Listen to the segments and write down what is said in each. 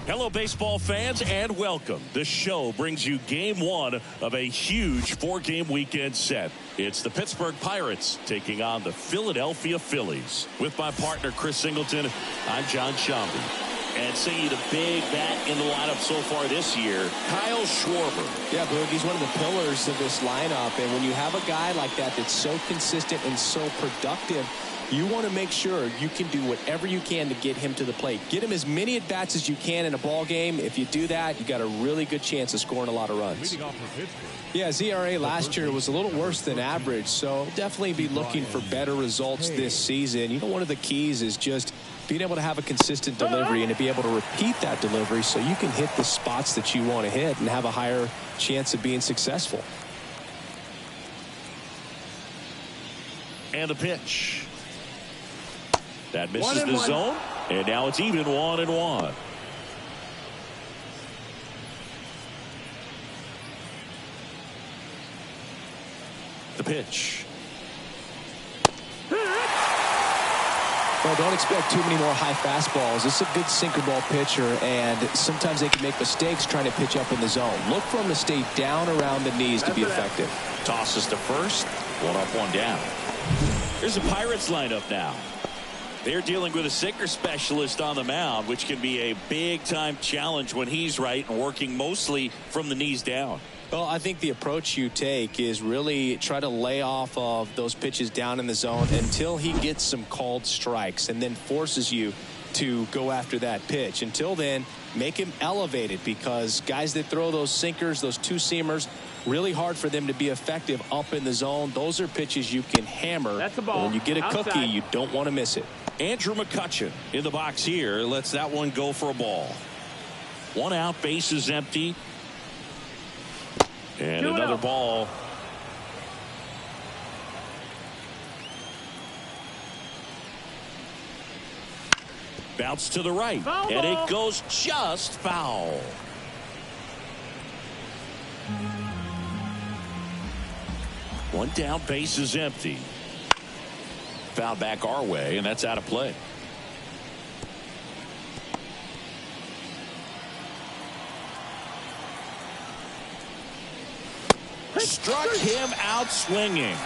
Hello, baseball fans, and welcome. The show brings you game one of a huge four-game weekend set. It's the Pittsburgh Pirates taking on the Philadelphia Phillies. With my partner, Chris Singleton, I'm John Shambi. And seeing the big bat in the lineup so far this year, Kyle Schwarber. Yeah, Boog, he's one of the pillars of this lineup. And when you have a guy like that that's so consistent and so productive, you want to make sure you can do whatever you can to get him to the plate. Get him as many at-bats as you can in a ball game. If you do that, you got a really good chance of scoring a lot of runs. Yeah, ZRA last year was a little worse than average, so definitely be looking for better results this season. You know, one of the keys is just being able to have a consistent delivery and to be able to repeat that delivery so you can hit the spots that you want to hit and have a higher chance of being successful. And the pitch. That misses the zone, and now it's even 1-1. The pitch. Well, don't expect too many more high fastballs. This is a good sinker ball pitcher, and sometimes they can make mistakes trying to pitch up in the zone. Look for them to stay down around the knees to be effective. Tosses to first. One up, one down. Here's the Pirates lineup now. They're dealing with a sinker specialist on the mound, which can be a big-time challenge when he's right and working mostly from the knees down. Well, I think the approach you take is really try to lay off of those pitches down in the zone until he gets some called strikes and then forces you to go after that pitch. Until then, make him elevated, because guys that throw those sinkers, those two-seamers, really hard for them to be effective up in the zone. Those are pitches you can hammer. That's the ball. When you get a Outside. cookie, you don't want to miss it. Andrew McCutchen in the box here lets that one go for a ball. One out, base is empty. And another ball. Bounce to the right. Foul and ball. It goes just foul. One down, base is empty. Foul back our way, and that's out of play. Struck him out swinging.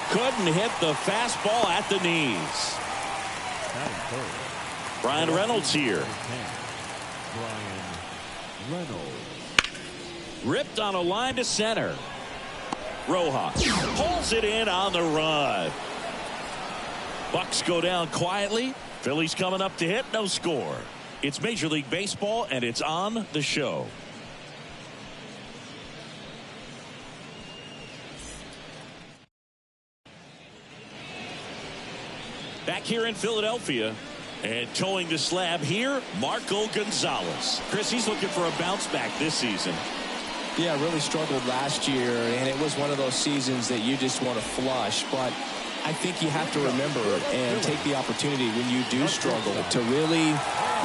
Couldn't hit the fastball at the knees. Brian Reynolds here. Ripped on a line to center. Rojas pulls it in on the run. Bucks go down quietly. Phillies coming up to hit. No score. It's Major League Baseball, and it's on the show. Back here in Philadelphia, and towing the slab here, Marco Gonzalez. Chris, he's looking for a bounce back this season. Yeah, really struggled last year, and it was one of those seasons that you just want to flush. But I think you have to remember and take the opportunity when you do struggle to really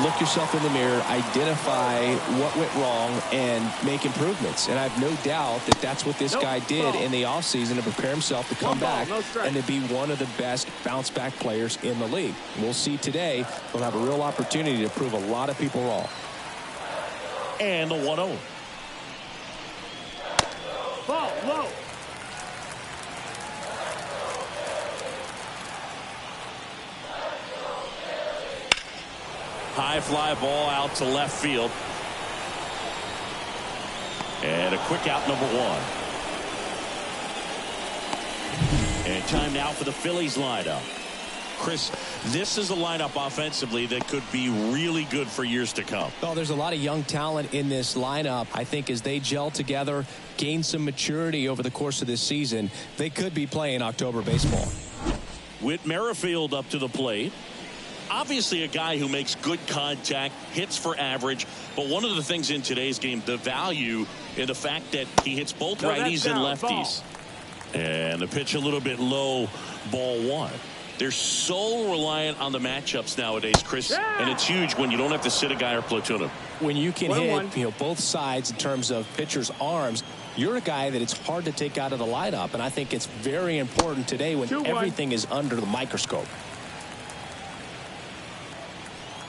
look yourself in the mirror, identify what went wrong, and make improvements. And I have no doubt that that's what this guy did in the offseason to prepare himself to come back and to be one of the best bounce-back players in the league. We'll see today. He'll have a real opportunity to prove a lot of people wrong. And the 1-0. Ball low. High fly ball out to left field. And a quick out, number one. And time now for the Phillies lineup. Chris, this is a lineup offensively that could be really good for years to come. Well, there's a lot of young talent in this lineup. I think as they gel together, gain some maturity over the course of this season, they could be playing October baseball. Whit Merrifield up to the plate. Obviously a guy who makes good contact, hits for average, but one of the things in today's game, the value in the fact that he hits both righties and lefties. And the pitch a little bit low, ball one. They're so reliant on the matchups nowadays, Chris, and it's huge when you don't have to sit a guy or platoon him. When you can hit both sides in terms of pitchers' arms, you're a guy that it's hard to take out of the lineup, and I think it's very important today when everything is under the microscope.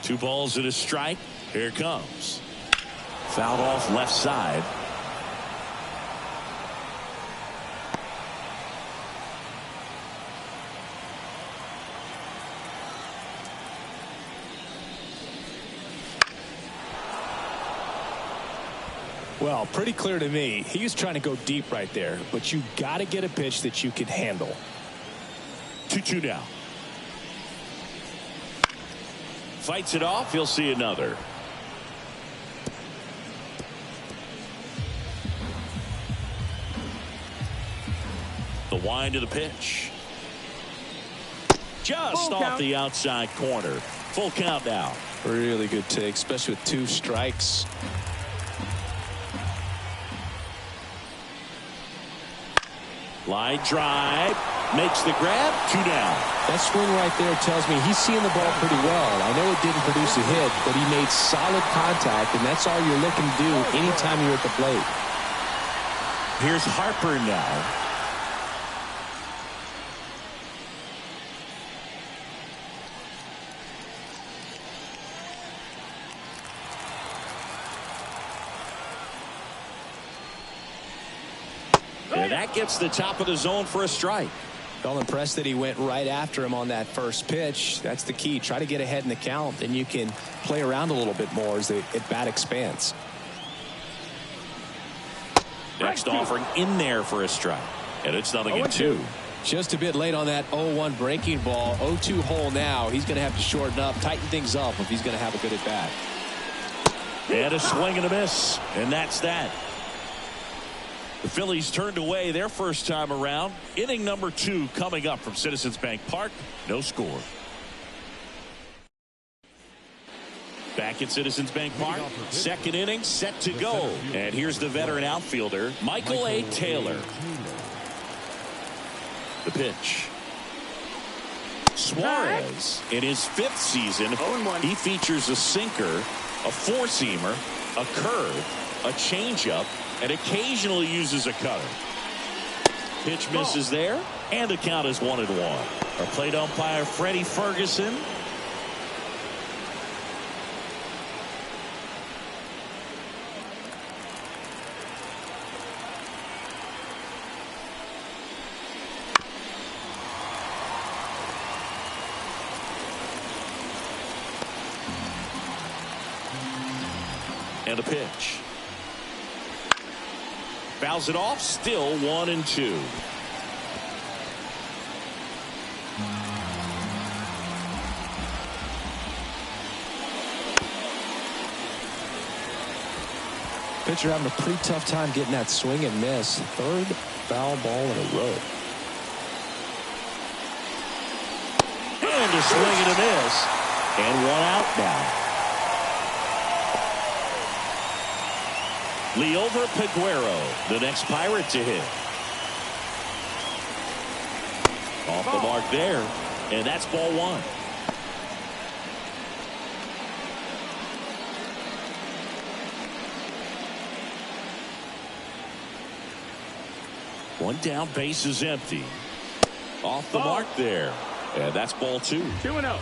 2 balls and a strike. Here it comes. Fouled off left side. Well, pretty clear to me. He was trying to go deep right there, but you got to get a pitch that you can handle. 2-2 now. Fights it off. He'll see another. The wind of the pitch. Just off the outside corner. Full count now. Really good take, especially with 2 strikes. Line drive. Makes the grab. 2 down. That swing right there tells me he's seeing the ball pretty well. I know it didn't produce a hit, but he made solid contact, and that's all you're looking to do anytime you're at the plate. Here's Harper now. And that gets the top of the zone for a strike. Well, impressed that he went right after him on that first pitch. That's the key. Try to get ahead in the count, and you can play around a little bit more as the at-bat expands. Next offering in there for a strike. And it's 0-2. Just a bit late on that 0-1 breaking ball. 0-2 hole now. He's going to have to shorten up, tighten things up if he's going to have a good at-bat. And a swing and a miss. And that's that. The Phillies turned away their first time around. Inning number 2 coming up from Citizens Bank Park. No score. Back at Citizens Bank Park. Second inning set to go. And here's the veteran outfielder, Michael A. Taylor. The pitch. Suarez, in his 5th season, he features a sinker, a 4-seamer, a curve, a changeup, and occasionally uses a cutter. Pitch misses there, and the count is 1-1. Our plate umpire, Freddie Ferguson. And a pitch. Fouls it off. Still 1-2. Pitcher having a pretty tough time getting that swing and miss. 3rd foul ball in a row. And a swing and a miss. And 1 out now. Liover Peguero, the next Pirate to hit. Off the mark there. And that's ball 1. One down, base is empty. Off the mark there. And that's ball 2. 2-0.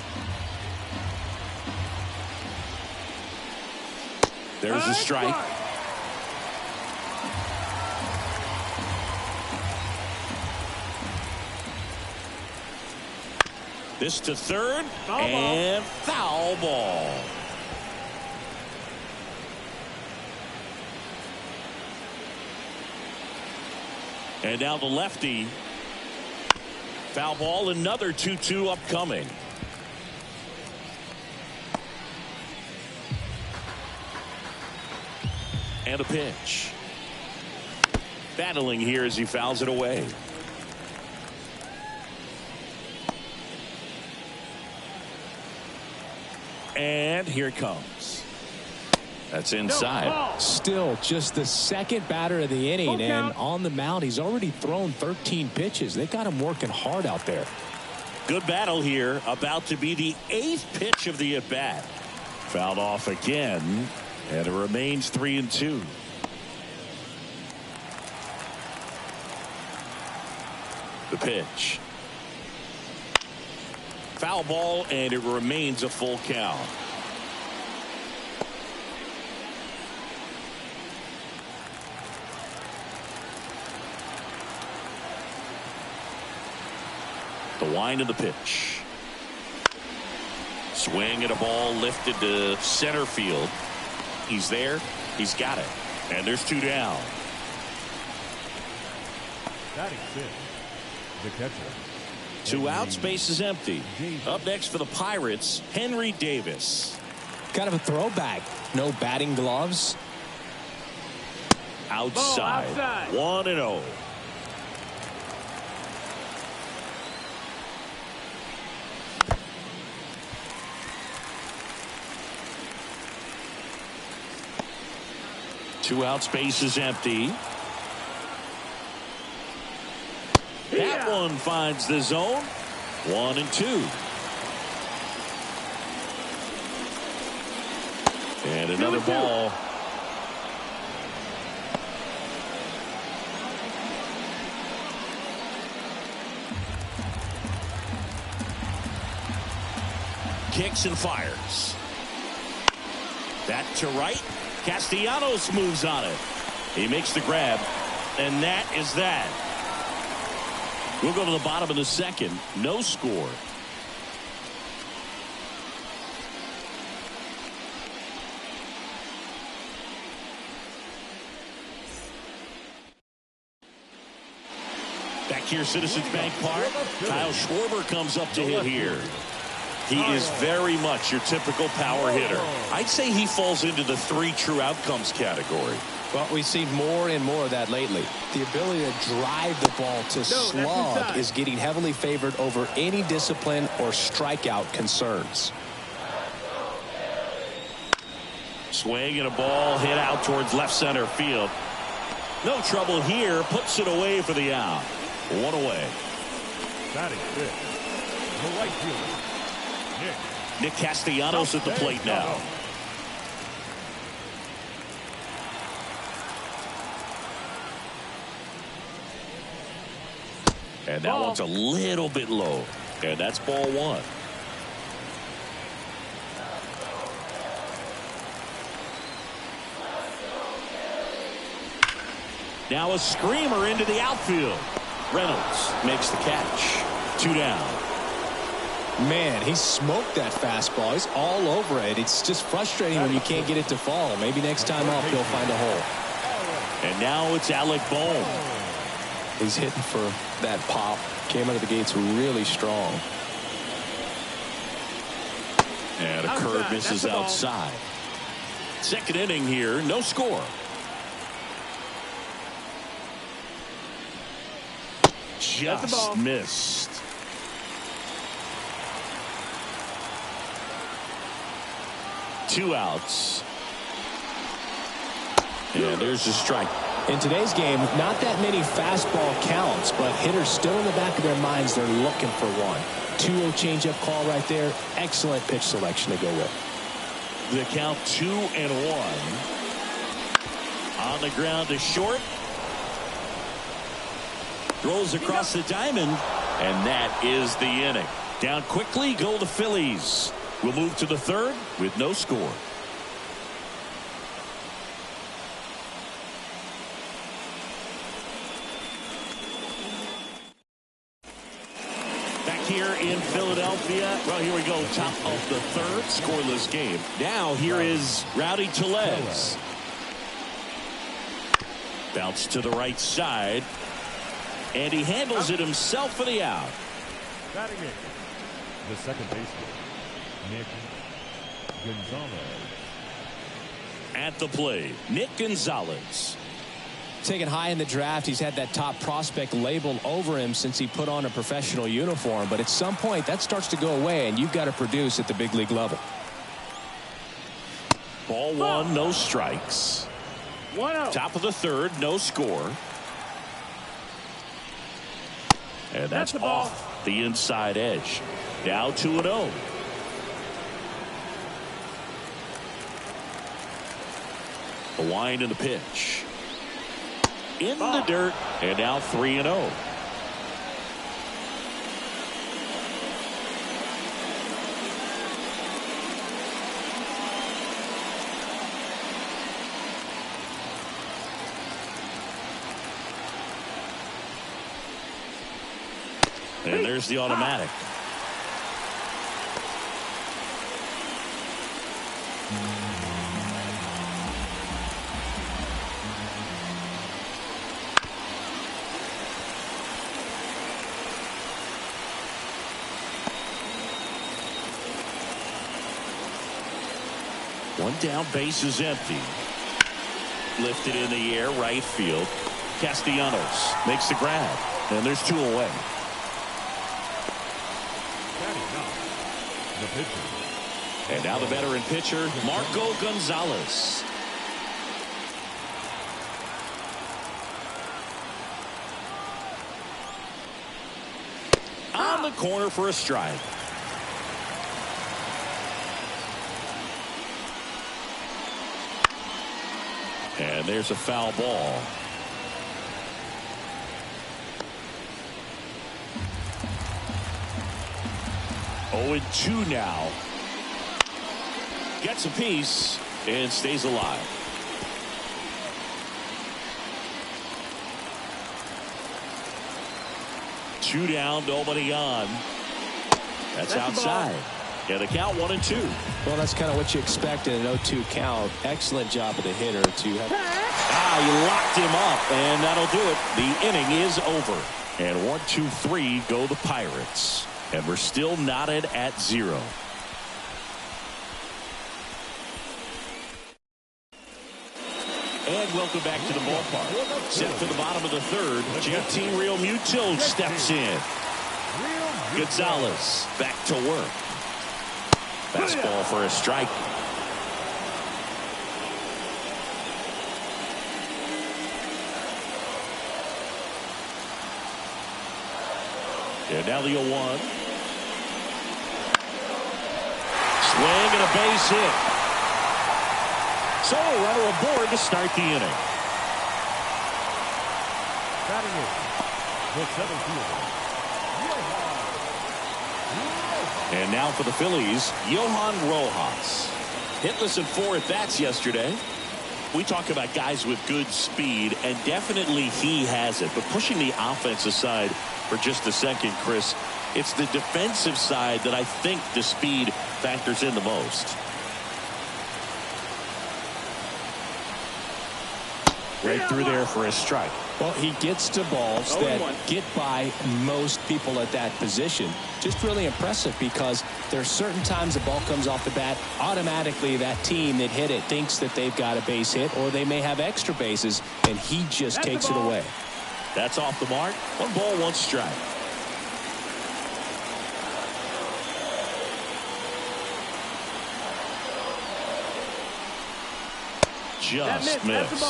There's a strike. This to 3rd, and foul ball. And now the lefty. Foul ball, another 2-2 upcoming. And a pitch. Battling here as he fouls it away. And here it comes. That's inside. Still just the 2nd batter of the inning, and on the mound he's already thrown 13 pitches. They got him working hard out there. Good battle here. About to be the 8th pitch of the at-bat. Fouled off again, and it remains 3-2. The pitch. Foul ball, and it remains a full count. The wind of the pitch. Swing at a ball lifted to center field. He's there. He's got it. And there's 2 down. Batting fifth, the catcher. 2 out, space is empty. Up next for the Pirates, Henry Davis. Kind of a throwback. No batting gloves. Outside. 1-0. Two out, space is empty. That one finds the zone. 1-2. And another ball. Kicks and fires. That to right. Castellanos moves on it. He makes the grab. And that is that. We'll go to the bottom of the second. No score. Back here, Citizens Bank Park. Kyle Schwarber comes up to hit here. He is very much your typical power hitter. I'd say he falls into the 3 true outcomes category. Well, we've seen more and more of that lately. The ability to drive the ball to slug is getting heavily favored over any discipline or strikeout concerns. Swing and a ball hit out towards left center field. No trouble here. Puts it away for the out. 1 away. Batting fifth, the right fielder. Nick Castellanos at the plate now. And that one's a little bit low. And that's ball 1. Now a screamer into the outfield. Reynolds makes the catch. 2 down. Man, he smoked that fastball. He's all over it. It's just frustrating when you can't get it to fall. Maybe next time up he'll find a hole. And now it's Alec Bohm. He's hitting for that pop. Came out of the gates really strong. And a curve misses outside. Second inning here, no score. Just missed. Two outs. And there's a strike. In today's game, not that many fastball counts, but hitters still in the back of their minds, they're looking for one. 2-0 changeup call right there. Excellent pitch selection to go with. The count 2-1. On the ground to short. Throws across the diamond. And that is the inning. Down quickly go the Phillies. We'll move to the third with no score. Back here in Philadelphia. Well, here we go. Top of the third. Scoreless game. Now here is Rowdy Tellez. Bounce to the right side. And he handles it himself for the out. Batting in, the second baseman, Nick Gonzalez. At the plate, Nick Gonzalez. Taken high in the draft, he's had that top prospect label over him since he put on a professional uniform. But at some point, that starts to go away, and you've got to produce at the big league level. Ball 1, no strikes. 1-0. Top of the third, no score. And that's off the inside edge. Now 2-0. The wind and the pitch. In the dirt. And now 3-0. And there's the automatic. One down, base is empty. Lifted in the air, right field. Castellanos makes the grab, and there's 2 away. The pitcher. And now the veteran pitcher, Marco Gonzalez. On the corner for a strike. And there's a foul ball. Oh, and 2 now. Gets a piece and stays alive. Two down, nobody on. That's outside. Yeah, the count 1-2. Well, that's kind of what you expect in an 0-2 count. Excellent job of the hitter to have. He locked him up, and that'll do it. The inning is over. And 1, 2, 3 go the Pirates. And we're still knotted at 0. And welcome back to the ballpark. Set for the bottom of the 3rd. JT Realmuto steps in. Gonzalez back to work. Fastball for a strike. And now the 0-1. Swing and a base hit. So a runner aboard to start the inning. Batting in, the 7th fielder. And now for the Phillies, Johan Rojas. Hitless in 4 at-bats yesterday. We talk about guys with good speed, and definitely he has it. But pushing the offense aside for just a second, Chris, it's the defensive side that I think the speed factors in the most. Right through there for a strike. Well, he gets to balls that get by most people at that position. Just really impressive because there are certain times the ball comes off the bat, automatically that team that hit it thinks that they've got a base hit or they may have extra bases, and he just takes it away. That's off the mark. 1 ball, 1 strike. Just missed.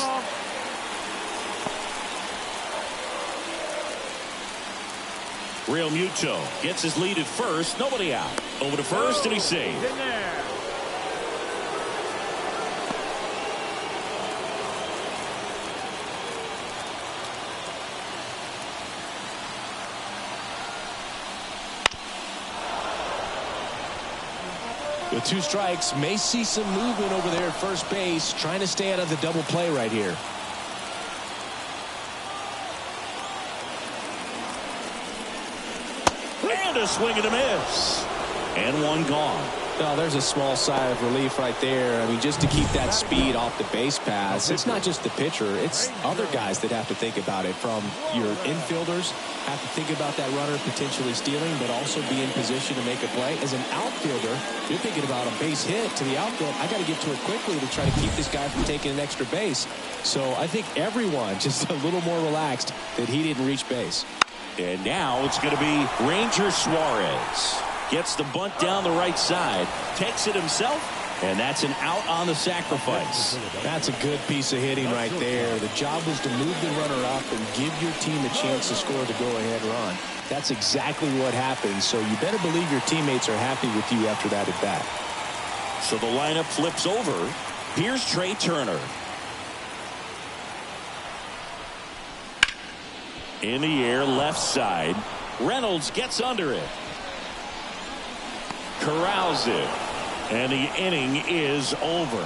Realmuto gets his lead at first. Nobody out. Over to first, and he's saved. With 2 strikes, may see some movement over there at first base, trying to stay out of the double play right here. And a swing and a miss. And 1 gone. Well, there's a small sigh of relief right there. I mean, just to keep that speed off the base paths. It's not just the pitcher. It's other guys that have to think about it. From your infielders, have to think about that runner potentially stealing, but also be in position to make a play. As an outfielder, you're thinking about a base hit to the outfield. I got to get to it quickly to try to keep this guy from taking an extra base. So I think everyone just a little more relaxed that he didn't reach base. And now it's going to be Ranger Suarez. Gets the bunt down the right side, takes it himself, and that's an out on the sacrifice. That's a good piece of hitting right there. The job was to move the runner up and give your team a chance to score the go-ahead run. That's exactly what happened, so you better believe your teammates are happy with you after that at bat. So the lineup flips over. Here's Trey Turner. In the air, left side. Reynolds gets under it. Corrals it. And the inning is over.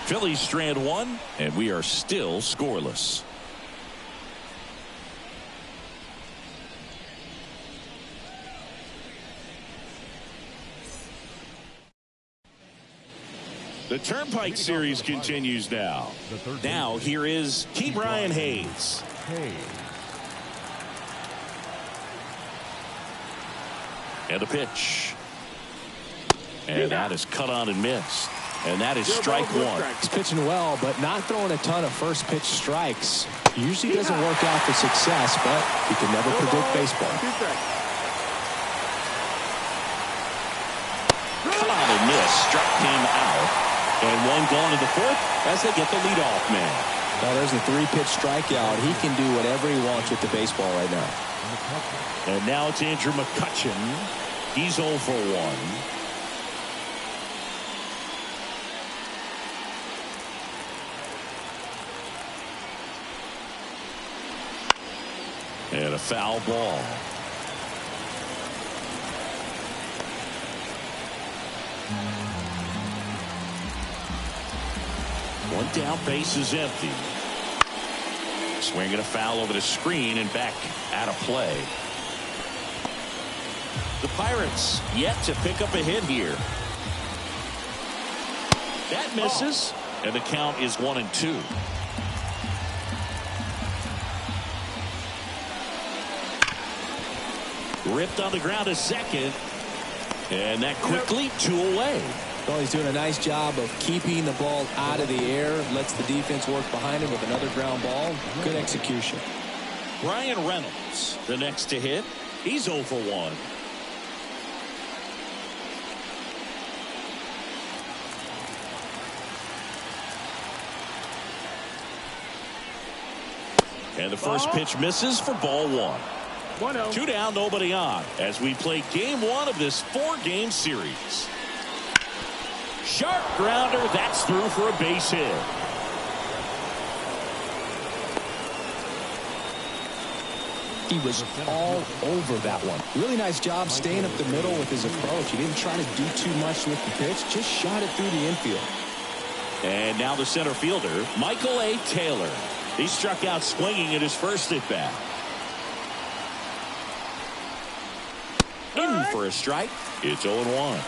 Phillies strand 1, and we are still scoreless. The Turnpike Series continues now. Now here is Ke'Bryan Hayes. And the pitch. And that is cut on and missed. And that is strike one. He's pitching well, but not throwing a ton of first pitch strikes. Usually doesn't work out for success, but you can never predict baseball. Cut on and missed. Struck him out. And one gone in the fourth as they get the leadoff man. Well, there's a 3-pitch strikeout. He can do whatever he wants with the baseball right now. And now it's Andrew McCutchen. He's 0 for 1. And a foul ball. One down, base is empty. Swinging a foul over the screen and back out of play. The Pirates yet to pick up a hit here. That misses, and the count is 1-2. Ripped on the ground to second, and that quickly 2 away. Well, he's doing a nice job of keeping the ball out of the air. Lets the defense work behind him with another ground ball. Good execution. Brian Reynolds, the next to hit. He's 0 for 1. And the first pitch misses for ball 1. 2 down, nobody on, as we play game 1 of this 4-game series. Sharp grounder, that's through for a base hit. He was all over that one. Really nice job staying up the middle with his approach. He didn't try to do too much with the pitch, just shot it through the infield. And now the center fielder, Michael A. Taylor. He struck out swinging at his first at bat. In for a strike. It's 0-1.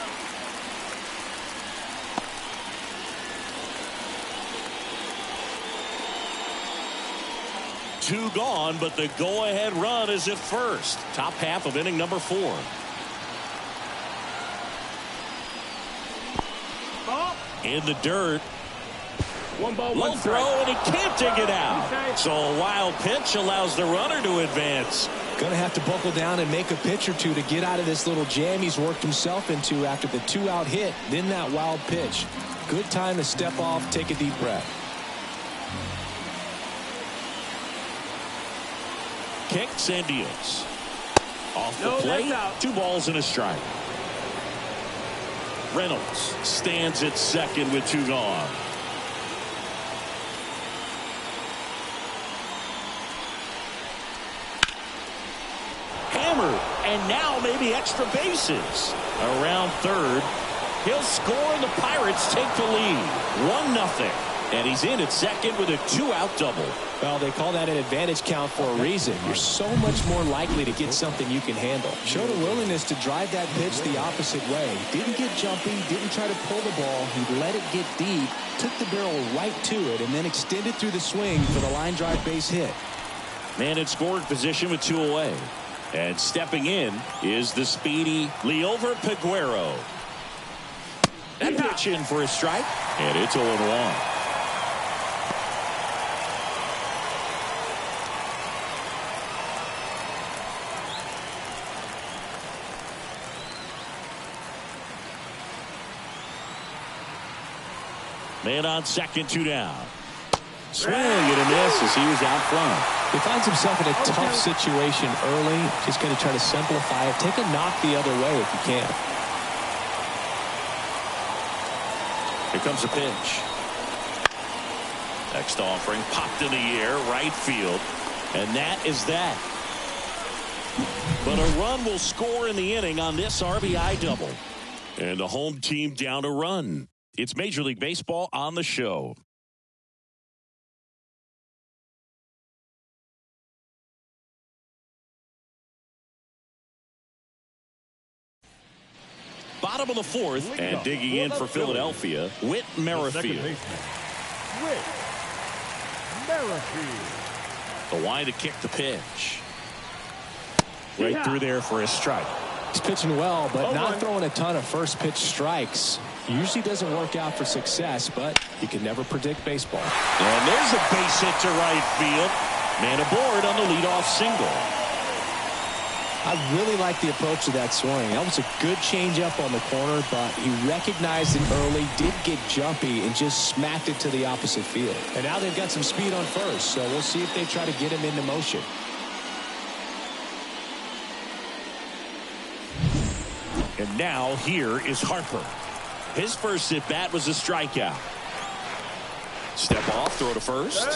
Two gone, but the go-ahead run is at first. Top half of inning number 4. In the dirt. One ball, Low one throw, strike. and he can't dig it out. So a wild pitch allows the runner to advance. Going to have to buckle down and make a pitch or two to get out of this little jam he's worked himself into after the 2-out hit. Then that wild pitch. Good time to step off, take a deep breath. Kicks and deals. Off the plate, 2 balls and a strike. Reynolds stands at second with 2 gone. Hammered, and now maybe extra bases. Around third, he'll score and the Pirates take the lead. 1-0. And he's in at second with a 2-out double. Well, they call that an advantage count for a reason. You're so much more likely to get something you can handle. Showed a willingness to drive that pitch the opposite way. Didn't get jumpy, didn't try to pull the ball. He let it get deep, took the barrel right to it, and then extended through the swing for the line drive base hit. Man in scoring position with 2 away. And stepping in is the speedy Liover Peguero. That pitch in for a strike, and it's 0-1. Man on second, 2 down. Swing and a miss as he was out front. He finds himself in a tough situation early. Just going to try to simplify it. Take a knock the other way if you can. Here comes a pitch. Next offering popped in the air, right field. And that is that. But a run will score in the inning on this RBI double. And the home team down a run. It's Major League Baseball on the show. Bobby bottom of the fourth. And digging in for Philadelphia, Whit Merrifield. Whit Merrifield. The wide to kick the pitch. Right through there for a strike. He's pitching well, but not throwing a ton of first pitch strikes. Usually doesn't work out for success, but you can never predict baseball. And there's a base hit to right field. Man aboard on the leadoff single. I really like the approach of that swing. That was a good changeup on the corner, but he recognized it early, did get jumpy, and just smacked it to the opposite field. And now they've got some speed on first, so we'll see if they try to get him into motion. And now here is Harper. His first at bat was a strikeout. Step off, throw to first.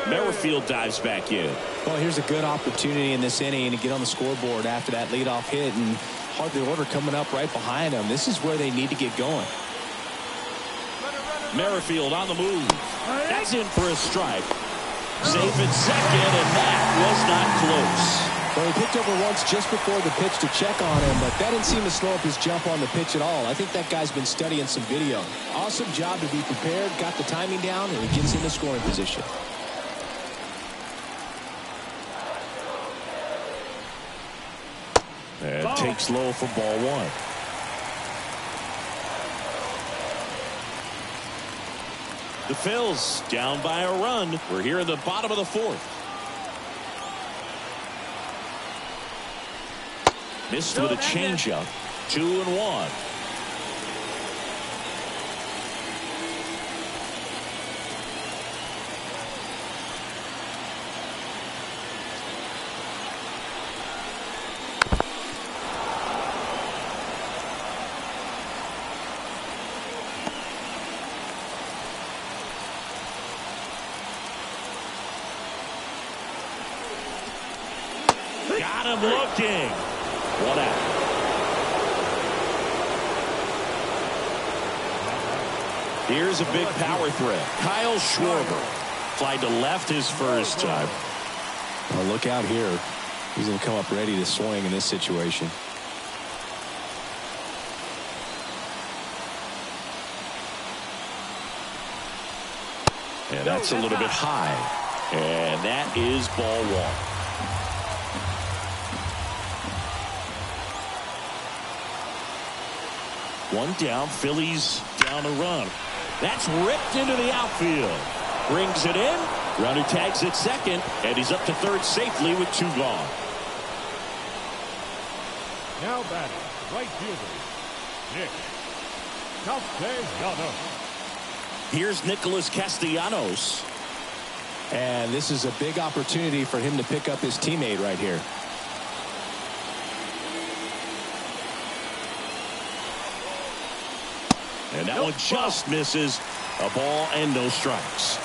Merrifield dives back in. Well, here's a good opportunity in this inning to get on the scoreboard after that leadoff hit, and hardly order coming up right behind them. This is where they need to get going. Merrifield on the move. That's in for a strike. Safe at second, and that was not close. Well, he picked over once just before the pitch to check on him, but that didn't seem to slow up his jump on the pitch at all. I think that guy's been studying some video. Awesome job to be prepared, got the timing down, and he gets in the scoring position. And takes low for ball one. The Phils down by a run. We're here in the bottom of the fourth. Missed with a changeup. 2-1. Got him looking. One out. Here's a big power threat. Kyle Schwarber. Fly to left his first time. Well, look out here. He's going to come up ready to swing in this situation. And that's a little bit high. And that is ball one. One down, Phillies down a run. That's ripped into the outfield. Brings it in. Runner tags at second, and he's up to third safely with 2 gone. Now batting, right fielder, Nick Castellanos. Here's Nicholas Castellanos. And this is a big opportunity for him to pick up his teammate right here. And that one just misses. A ball and no strikes.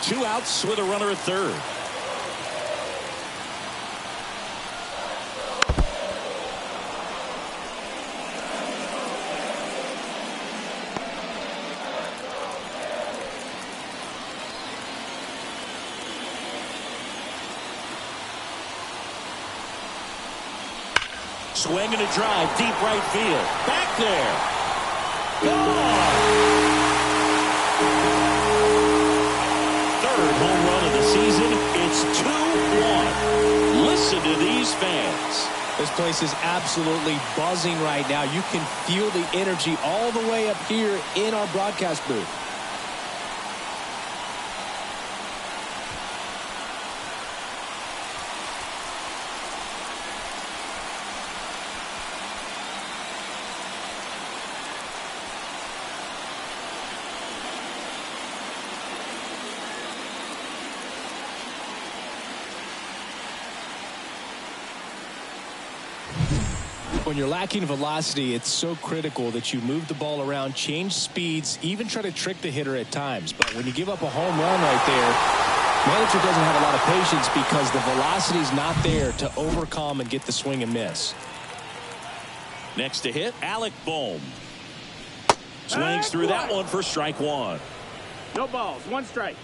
2 outs with a runner at third. Swing and a drive, deep right field. Back there. Third home run of the season. It's 2-1. Listen to these fans. This place is absolutely buzzing right now. You can feel the energy all the way up here in our broadcast booth. When you're lacking velocity, it's so critical that you move the ball around, change speeds, even try to trick the hitter at times. But when you give up a home run right there, manager doesn't have a lot of patience because the velocity is not there to overcome and get the swing and miss. Next to hit, Alec Bohm. Swings through that one for strike one. No balls, 1 strike.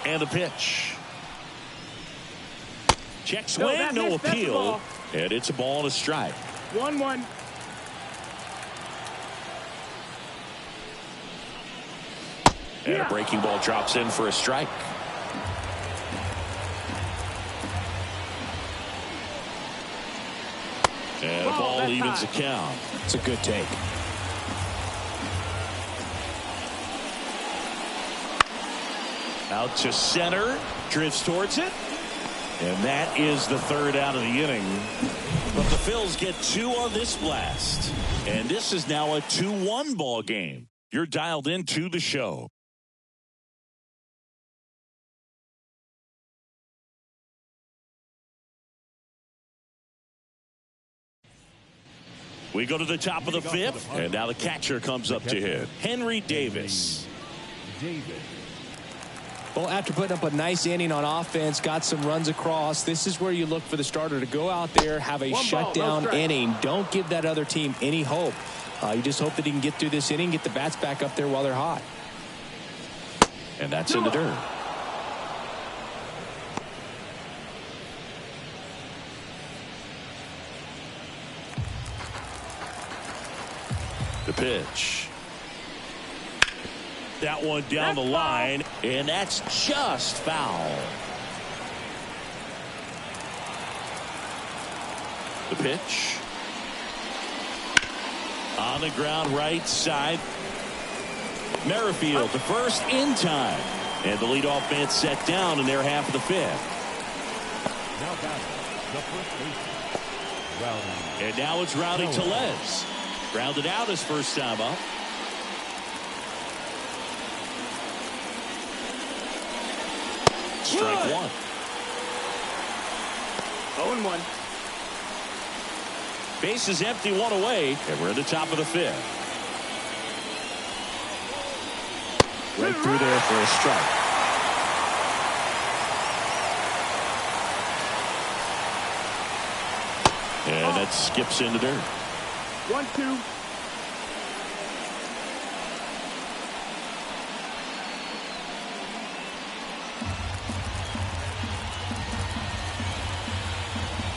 And the pitch. Check swing, no appeal. And it's a ball and a strike. 1-1. And a breaking ball drops in for a strike. And a ball evens the count. It's a good take. Out to center. Drifts towards it. And that is the third out of the inning. But the Phils get 2 on this blast. And this is now a 2-1 ball game. You're dialed into the show. We go to the top of the 5th, and now the catcher comes up to hit. Henry Davis. Well, after putting up a nice inning on offense, got some runs across, this is where you look for the starter to go out there, have a shutdown inning. Don't give that other team any hope. You just hope that he can get through this inning, get the bats back up there while they're hot. And that's in the dirt. The pitch. That one down the line, and that's just foul. The pitch. On the ground right side. Merrifield, the first in time. And the leadoff man set down in their half of the 5th. Now batting, the first baseman. And now it's Rowdy Tellez. Grounded out his first time up. Strike 1. 0-1. Base is empty, 1 away, and we're at the top of the 5th. Right through there for a strike. And that skips in the dirt. 1-2.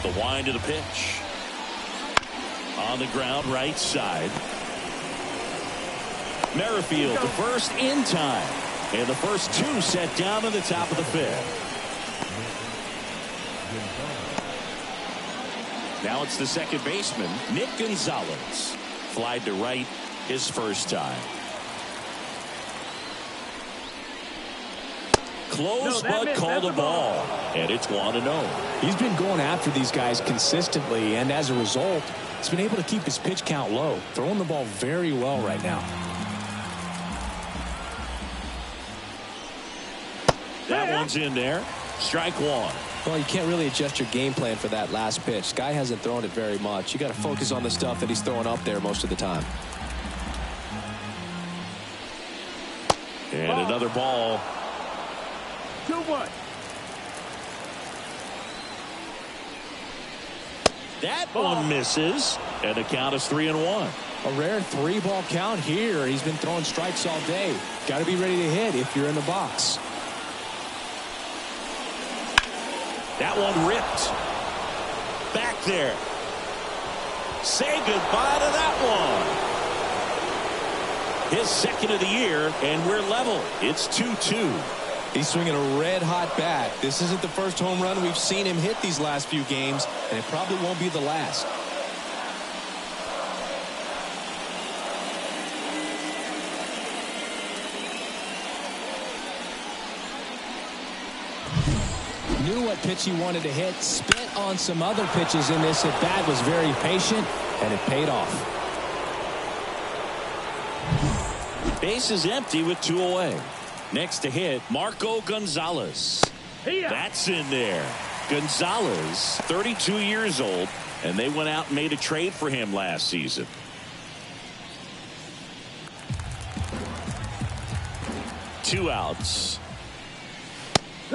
The wind of the pitch. On the ground right side. Merrifield, the first in time. And the first 2 set down in the top of the 5th. Now it's the second baseman, Nick Gonzalez. Flied to right his first time. Close, but called a ball. And it's 1-0. He's been going after these guys consistently, and as a result, he's been able to keep his pitch count low. Throwing the ball very well right now. That one's in there. Strike 1. Well, you can't really adjust your game plan for that last pitch. Guy hasn't thrown it very much. You got to focus on the stuff that he's throwing up there most of the time. And another ball. 2-1. That one misses. And the count is 3-1. A rare 3-ball count here. He's been throwing strikes all day. Got to be ready to hit if you're in the box. That one ripped. Back there. Say goodbye to that one. His second of the year, and we're level. It's 2-2. He's swinging a red-hot bat. This isn't the first home run we've seen him hit these last few games, and it probably won't be the last. Knew what pitch he wanted to hit, spit on some other pitches in this at bat, was very patient, and it paid off. Base is empty with 2 away. Next to hit, Marco Gonzalez. That's in there. Gonzalez, 32 years old, and they went out and made a trade for him last season. Two outs.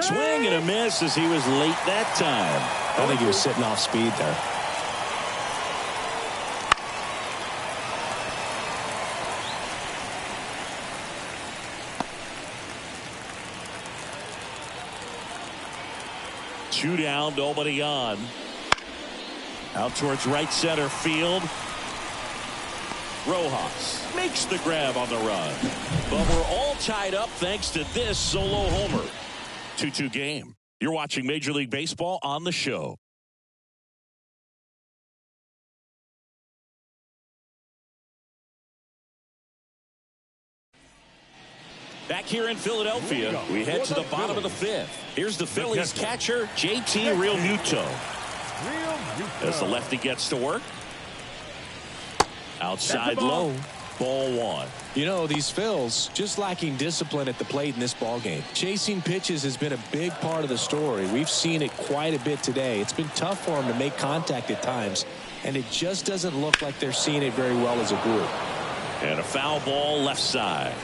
Swing and a miss as he was late that time. I think he was sitting off speed there. Two down, nobody on. Out towards right center field. Rojas makes the grab on the run. But we're all tied up thanks to this solo homer. 2-2 game. You're watching Major League Baseball on the show. Back here in Philadelphia, we head to the bottom of the fifth. Here's the Phillies catcher, JT Realmuto. As the lefty gets to work. Outside low, ball one. You know, these Phils just lacking discipline at the plate in this ballgame. Chasing pitches has been a big part of the story. We've seen it quite a bit today. It's been tough for them to make contact at times, and it just doesn't look like they're seeing it very well as a group. And a foul ball left side.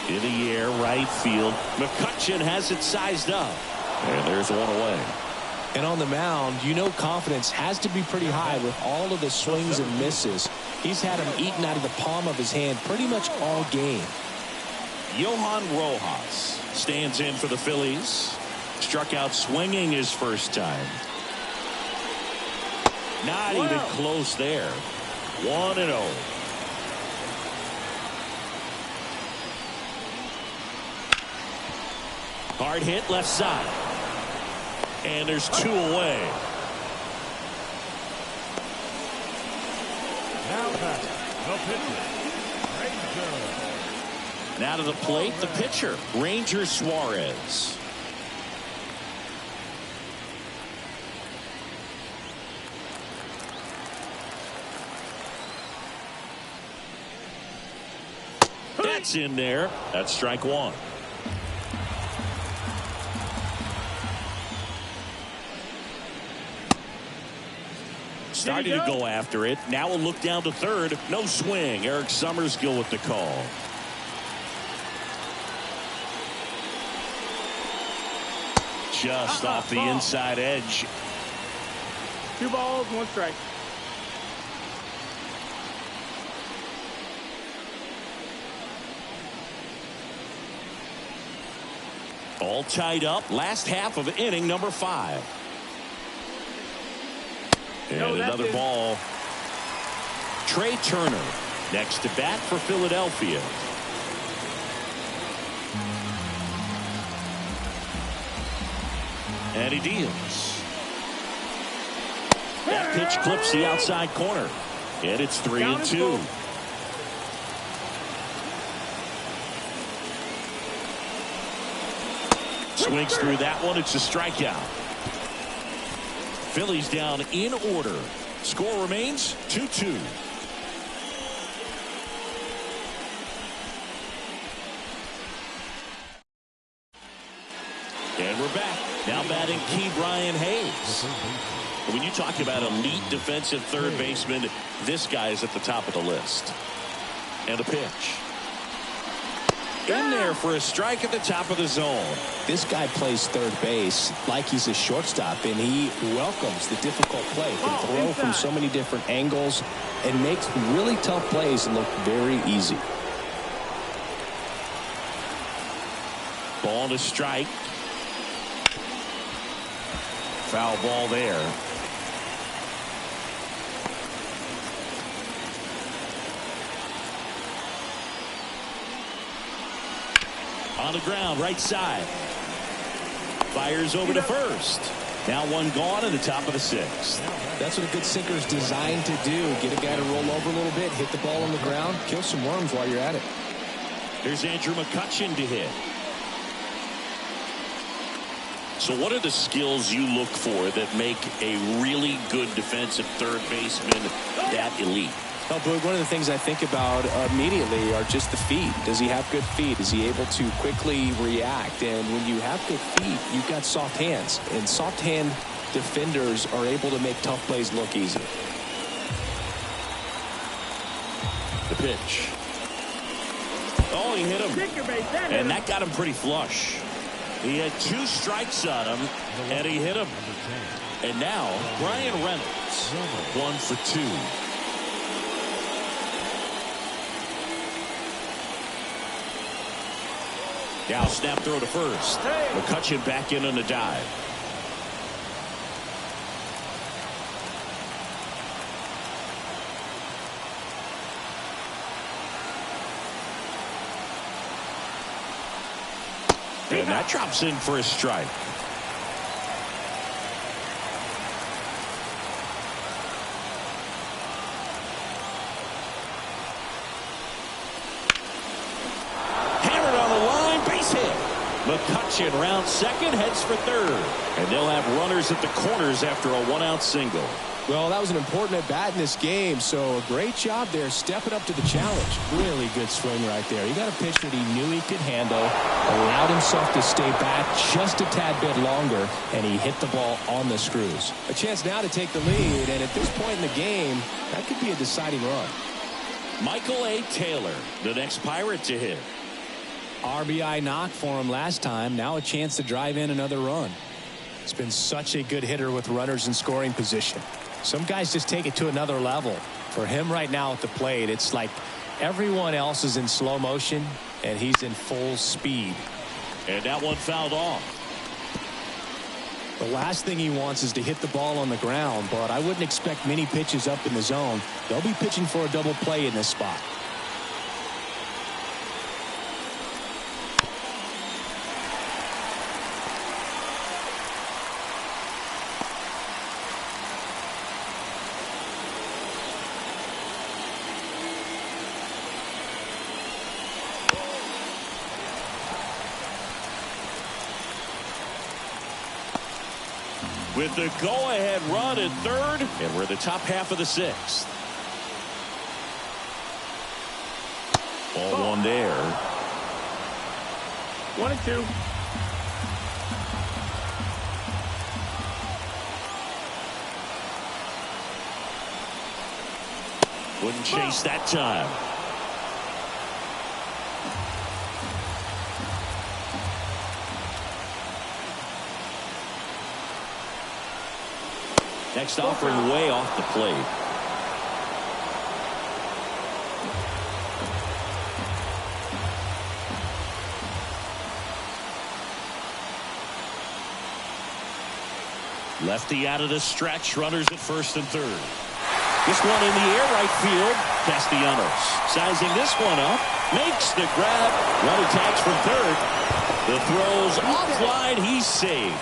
In the air, right field. McCutchen has it sized up. And there's one away. And on the mound, you know confidence has to be pretty high with all of the swings and misses. He's had them eaten out of the palm of his hand pretty much all game. Johan Rojas stands in for the Phillies. Struck out swinging his first time. Not even close there. 1-0. Hard hit left side. And there's two away. Now back, the pitcher, Ranger. Now to the plate, the pitcher, Ranger Suarez. That's in there. That's strike one. Starting to go after it. Now a look down to third. No swing. Eric Summerskill with the call. Just off the inside edge. 2 balls, 1 strike. All tied up. Last half of inning number 5. And another ball. Trey Turner next to bat for Philadelphia. And he deals. That pitch clips the outside corner. And it's 3-2. Swings through that one. It's a strikeout. Phillies down in order. Score remains 2-2. And we're back. Now batting Key Brian Hayes. When you talk about elite defensive third baseman, this guy is at the top of the list. And a pitch. In there for a strike at the top of the zone. This guy plays third base like he's a shortstop, and he welcomes the difficult play. Can throw from so many different angles and makes really tough plays look very easy. Ball to strike. Foul ball there. On the ground, right side. Fires over to first. Now one gone in the top of the 6th. That's what a good sinker is designed to do. Get a guy to roll over a little bit, hit the ball on the ground, kill some worms while you're at it. Here's Andrew McCutchen to hit. So what are the skills you look for that make a really good defensive third baseman that elite? Oh, Boog, one of the things I think about immediately are just the feet. Does he have good feet? Is he able to quickly react? And when you have good feet, you've got soft hands. And soft hand defenders are able to make tough plays look easy. The pitch. Oh, he hit him. Take your base. And that got him pretty flush. He had 2 strikes on him, and he hit him. And now, Brian Reynolds, 1 for 2. Now snap throw to first. McCutchen back in on the dive. And that drops in for a strike. Hammered on the line, base hit. McCutchen round second, heads for third. And they'll have runners at the corners after a 1-out single. Well, that was an important at-bat in this game, so a great job there stepping up to the challenge. Really good swing right there. He got a pitch that he knew he could handle, allowed himself to stay back just a tad bit longer, and he hit the ball on the screws. A chance now to take the lead, and at this point in the game, that could be a deciding run. Michael A. Taylor, the next Pirate to hit. RBI knock for him last time. Now a chance to drive in another run. It's been such a good hitter with runners in scoring position. Some guys just take it to another level. For him right now at the plate, it's like everyone else is in slow motion and he's in full speed. And that one fouled off. The last thing he wants is to hit the ball on the ground, but I wouldn't expect many pitches up in the zone. They'll be pitching for a double play in this spot. With the go-ahead run at third, and we're the top half of the 6th. Ball 1 there. 1 and 2. Wouldn't chase that time. Next offering way off the plate. Lefty out of the stretch. Runners at first and third. This one in the air, right field. Castellanos sizing this one up. Makes the grab. Runner tags from third. The throw's offline. He's saved.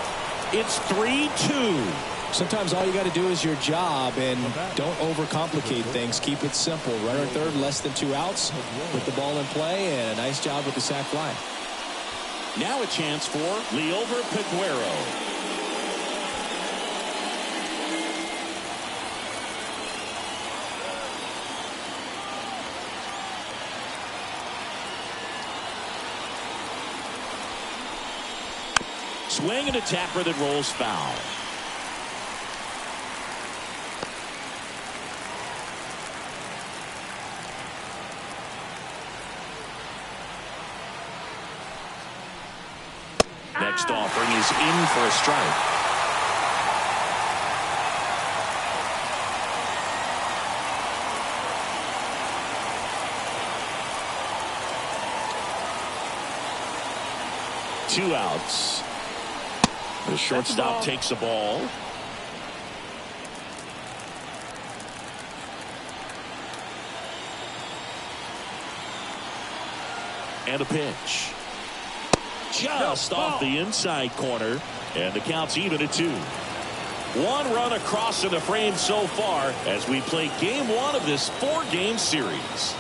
It's 3-2. Sometimes all you got to do is your job and don't overcomplicate things. Keep it simple. Runner third, less than 2 outs. Put the ball in play, and a nice job with the sac fly. Now a chance for Liover Peguero. Swing and a tapper that rolls foul. Next offering is in for a strike. Two outs. The shortstop takes the ball. And a pitch. Just off the inside corner, and the count's even at 2. 1 run across in the frame so far as we play game 1 of this 4-game series.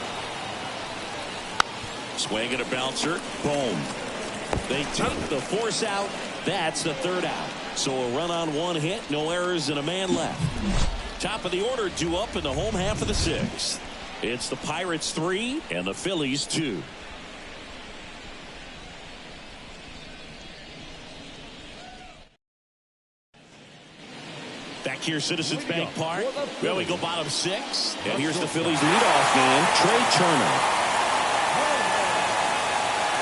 Swing and a bouncer. Boom. They take the force out. That's the 3rd out. So a run on 1 hit, no errors, and a man left. Top of the order due up in the home half of the 6th. It's the Pirates 3 and the Phillies 2. Back here, Citizens Bank Park. Well, we go bottom 6. And here's the Phillies leadoff man, Trey Turner.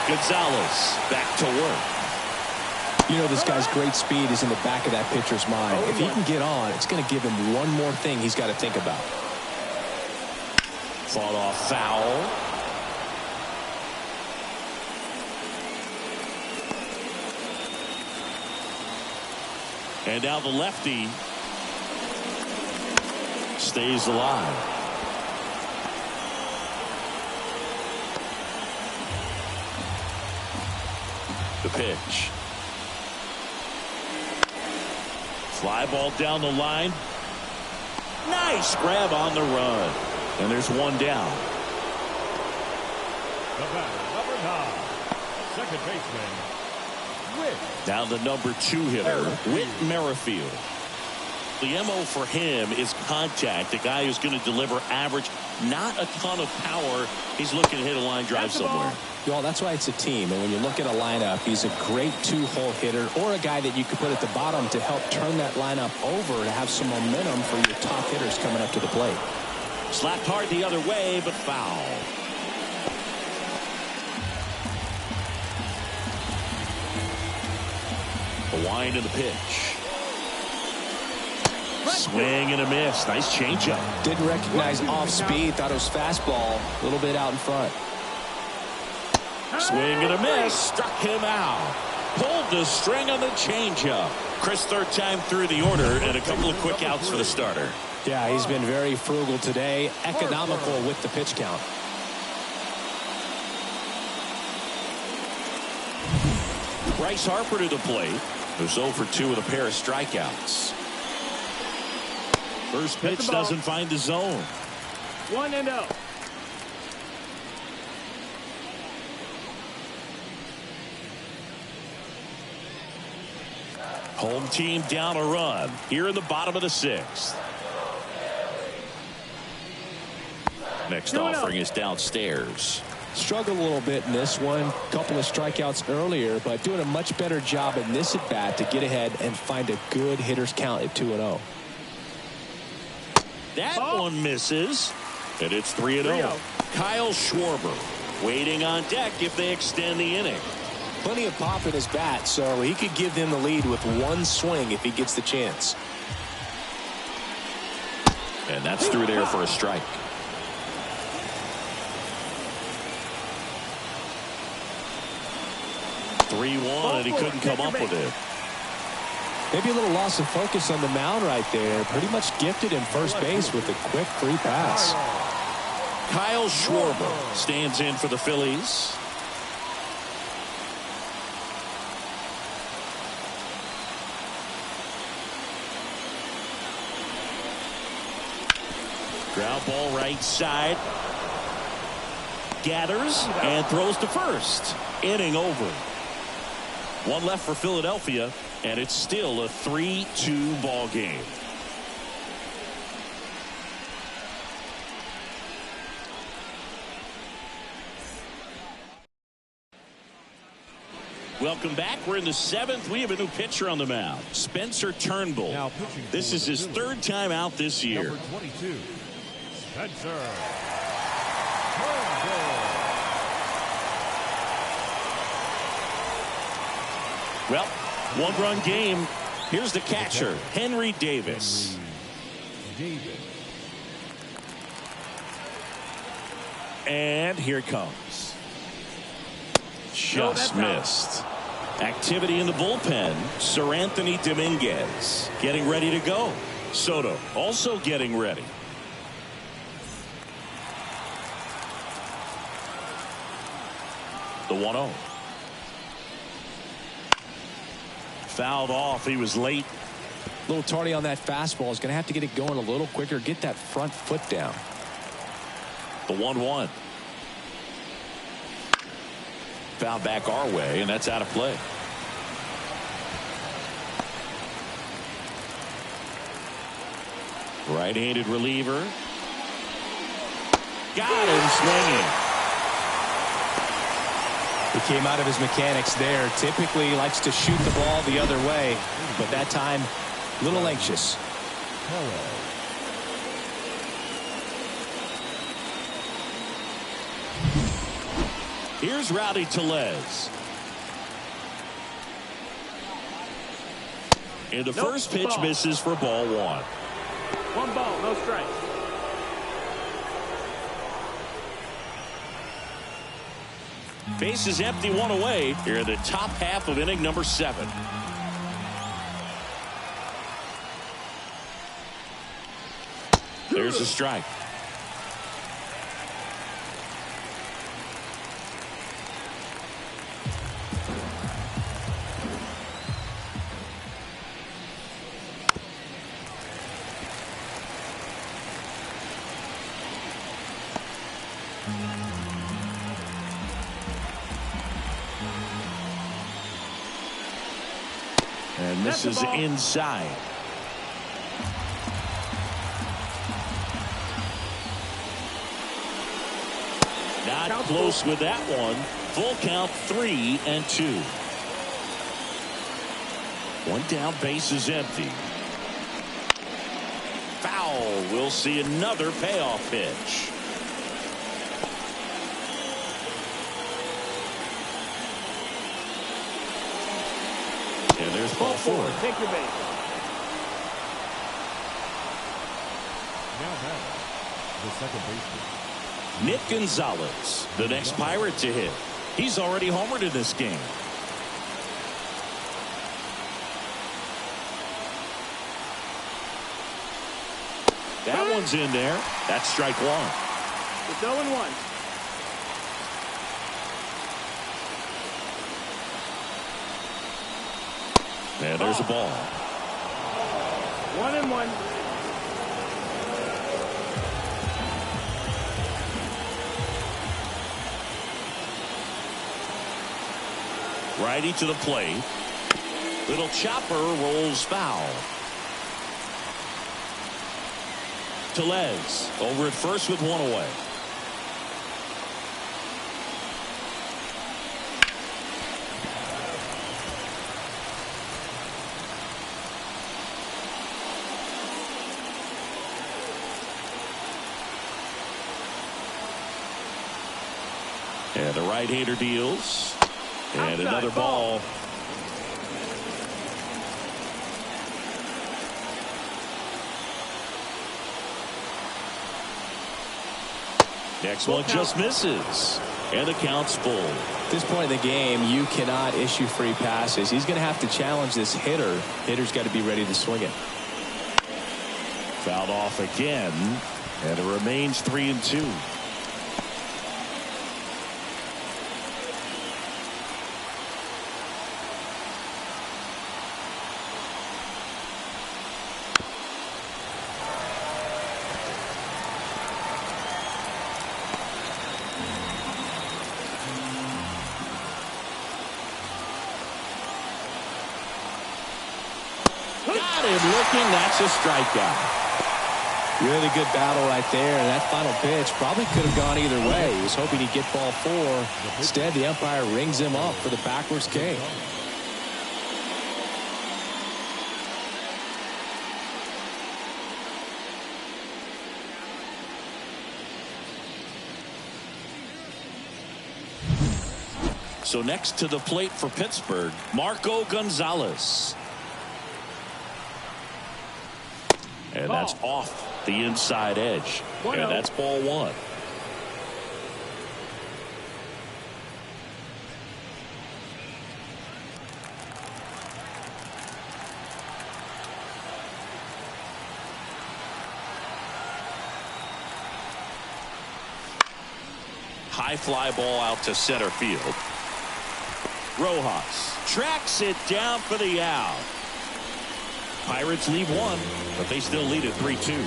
Gonzalez back to work. You know, this guy's great speed is in the back of that pitcher's mind. If he can get on, it's going to give him one more thing he's got to think about. Fought off foul. And now the lefty stays alive. The pitch. Fly ball down the line. Nice grab on the run. And there's one down. The batter, number 9, second baseman, Whit. Now the number 2 hitter, Whit Merrifield. The MO for him is contact. A guy who's going to deliver average, not a ton of power. He's looking to hit a line drive somewhere. Well, that's why it's a team. And when you look at a lineup, he's a great 2-hole hitter or a guy that you could put at the bottom to help turn that lineup over to have some momentum for your top hitters coming up to the plate. Slapped hard the other way, but foul. The wind of the pitch. Swing and a miss. Nice changeup. Didn't recognize off speed. Thought it was fastball. A little bit out in front. Swing and a miss. Struck him out. Pulled the string on the changeup. Chris, third time through the order, and a couple of quick outs for the starter. Yeah, he's been very frugal today. Economical with the pitch count. Bryce Harper to the plate. Who's 0 for 2 with a pair of strikeouts. First pitch doesn't find the zone. 1-0. Home team down a run here in the bottom of the 6th. Next offering is downstairs. Struggled a little bit in this one. Couple of strikeouts earlier, but doing a much better job in this at bat to get ahead and find a good hitter's count at 2-0. That one misses, and it's 3-0. Kyle Schwarber waiting on deck if they extend the inning. Plenty of pop in his bat, so he could give them the lead with one swing if he gets the chance. And that's through there for a strike. (3-1), and he couldn't come up with it. Maybe a little loss of focus on the mound right there. Pretty much gifted him first base with a quick free pass. Kyle Schwarber stands in for the Phillies. Ground ball right side. Gathers and throws to first. Inning over. One left for Philadelphia, and it's still a 3-2 ball game. Welcome back. We're in the 7th. We have a new pitcher on the mound, Spencer Turnbull. This is his 3rd time out this year. Number 22, Spencer Turnbull. Well, 1-run game. Here's the catcher, Henry Davis. And here it comes. Just missed. Activity in the bullpen. Sir Anthony Dominguez getting ready to go. Soto also getting ready. The 1-0. Fouled off. He was late. A little tardy on that fastball. He's going to have to get it going a little quicker. Get that front foot down. The 1-1. Foul back our way, and that's out of play. Right-handed reliever. Got him swinging. He came out of his mechanics there. Typically likes to shoot the ball the other way, but that time a little anxious. Here's Rowdy Tellez. And the first pitch misses for ball one. One ball, no strikes. Base is empty, one away here in the top half of inning number 7. There's a strike. And this is inside. Not close with that one. Full count, 3-2. One down, base is empty. Foul. We'll see another payoff pitch. And there's ball 4. Take your base. Now batting, the second baseman. Nick Gonzalez, the next Pirate to hit. He's already homered in this game. That one's in there. That's strike 1. It's 0-1. And there's a ball. 1-1. Righty to the plate. Little chopper rolls foul. Tellez over at first with one away. And the right-hander deals. And another ball. Next one just misses. And the count's full. At this point in the game, you cannot issue free passes. He's going to have to challenge this hitter. Hitter's got to be ready to swing it. Fouled off again. And it remains 3-2. Got him looking. That's a strikeout. Really good battle right there. And that final pitch probably could have gone either way. He was hoping he'd get ball 4. Instead, the umpire rings him up for the backwards K. So next to the plate for Pittsburgh, Marco Gonzalez. And that's off the inside edge. And that's ball 1. High fly ball out to center field. Rojas tracks it down for the out. Pirates leave 1, but they still lead at 3-2.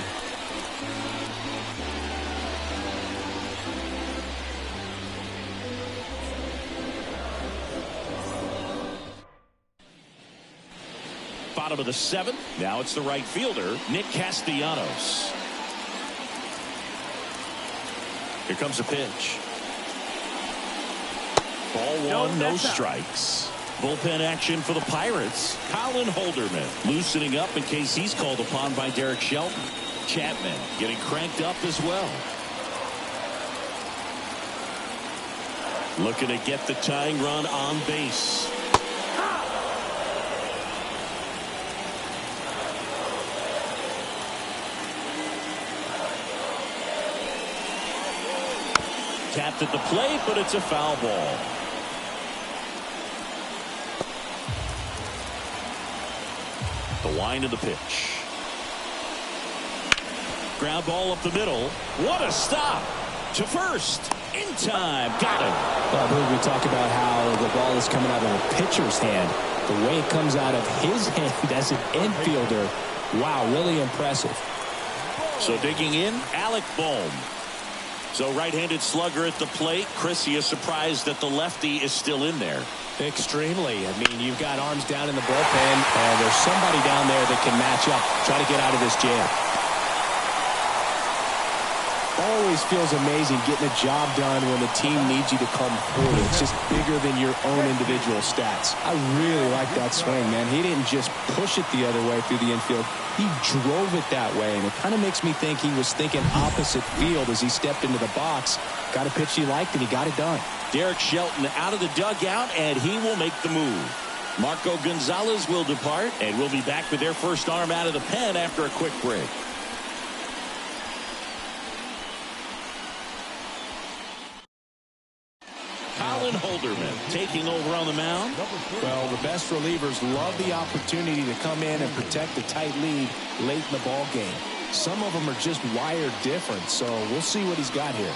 Bottom of the 7th. Now it's the right fielder, Nick Castellanos. Here comes a pitch. Ball 1, no strikes. Bullpen action for the Pirates. Colin Holderman loosening up in case he's called upon by Derek Shelton. Chapman getting cranked up as well. Looking to get the tying run on base. Tapped at the plate, but it's a foul ball. The wind of the pitch. Ground ball up the middle. What a stop to first. In time. Got him. Well, I believe we talk about how the ball is coming out of a pitcher's hand. The way it comes out of his hand as an infielder. Wow, really impressive. So digging in, Alec Bohm. So right-handed slugger at the plate. Chris, he is surprised that the lefty is still in there. Extremely. I mean, you've got arms down in the bullpen, and there's somebody down there that can match up, try to get out of this jam. Always feels amazing getting a job done when the team needs you to come through. It's just bigger than your own individual stats. I really like that swing, man. He didn't just push it the other way through the infield. He drove it that way, and it kind of makes me think he was thinking opposite field as he stepped into the box. Got a pitch he liked, and he got it done. Derek Shelton out of the dugout, and he will make the move. Marco Gonzalez will depart, and we'll be back with their first arm out of the pen after a quick break. Colin Holderman taking over on the mound. Well, the best relievers love the opportunity to come in and protect the tight lead late in the ball game. Some of them are just wired different, so we'll see what he's got here.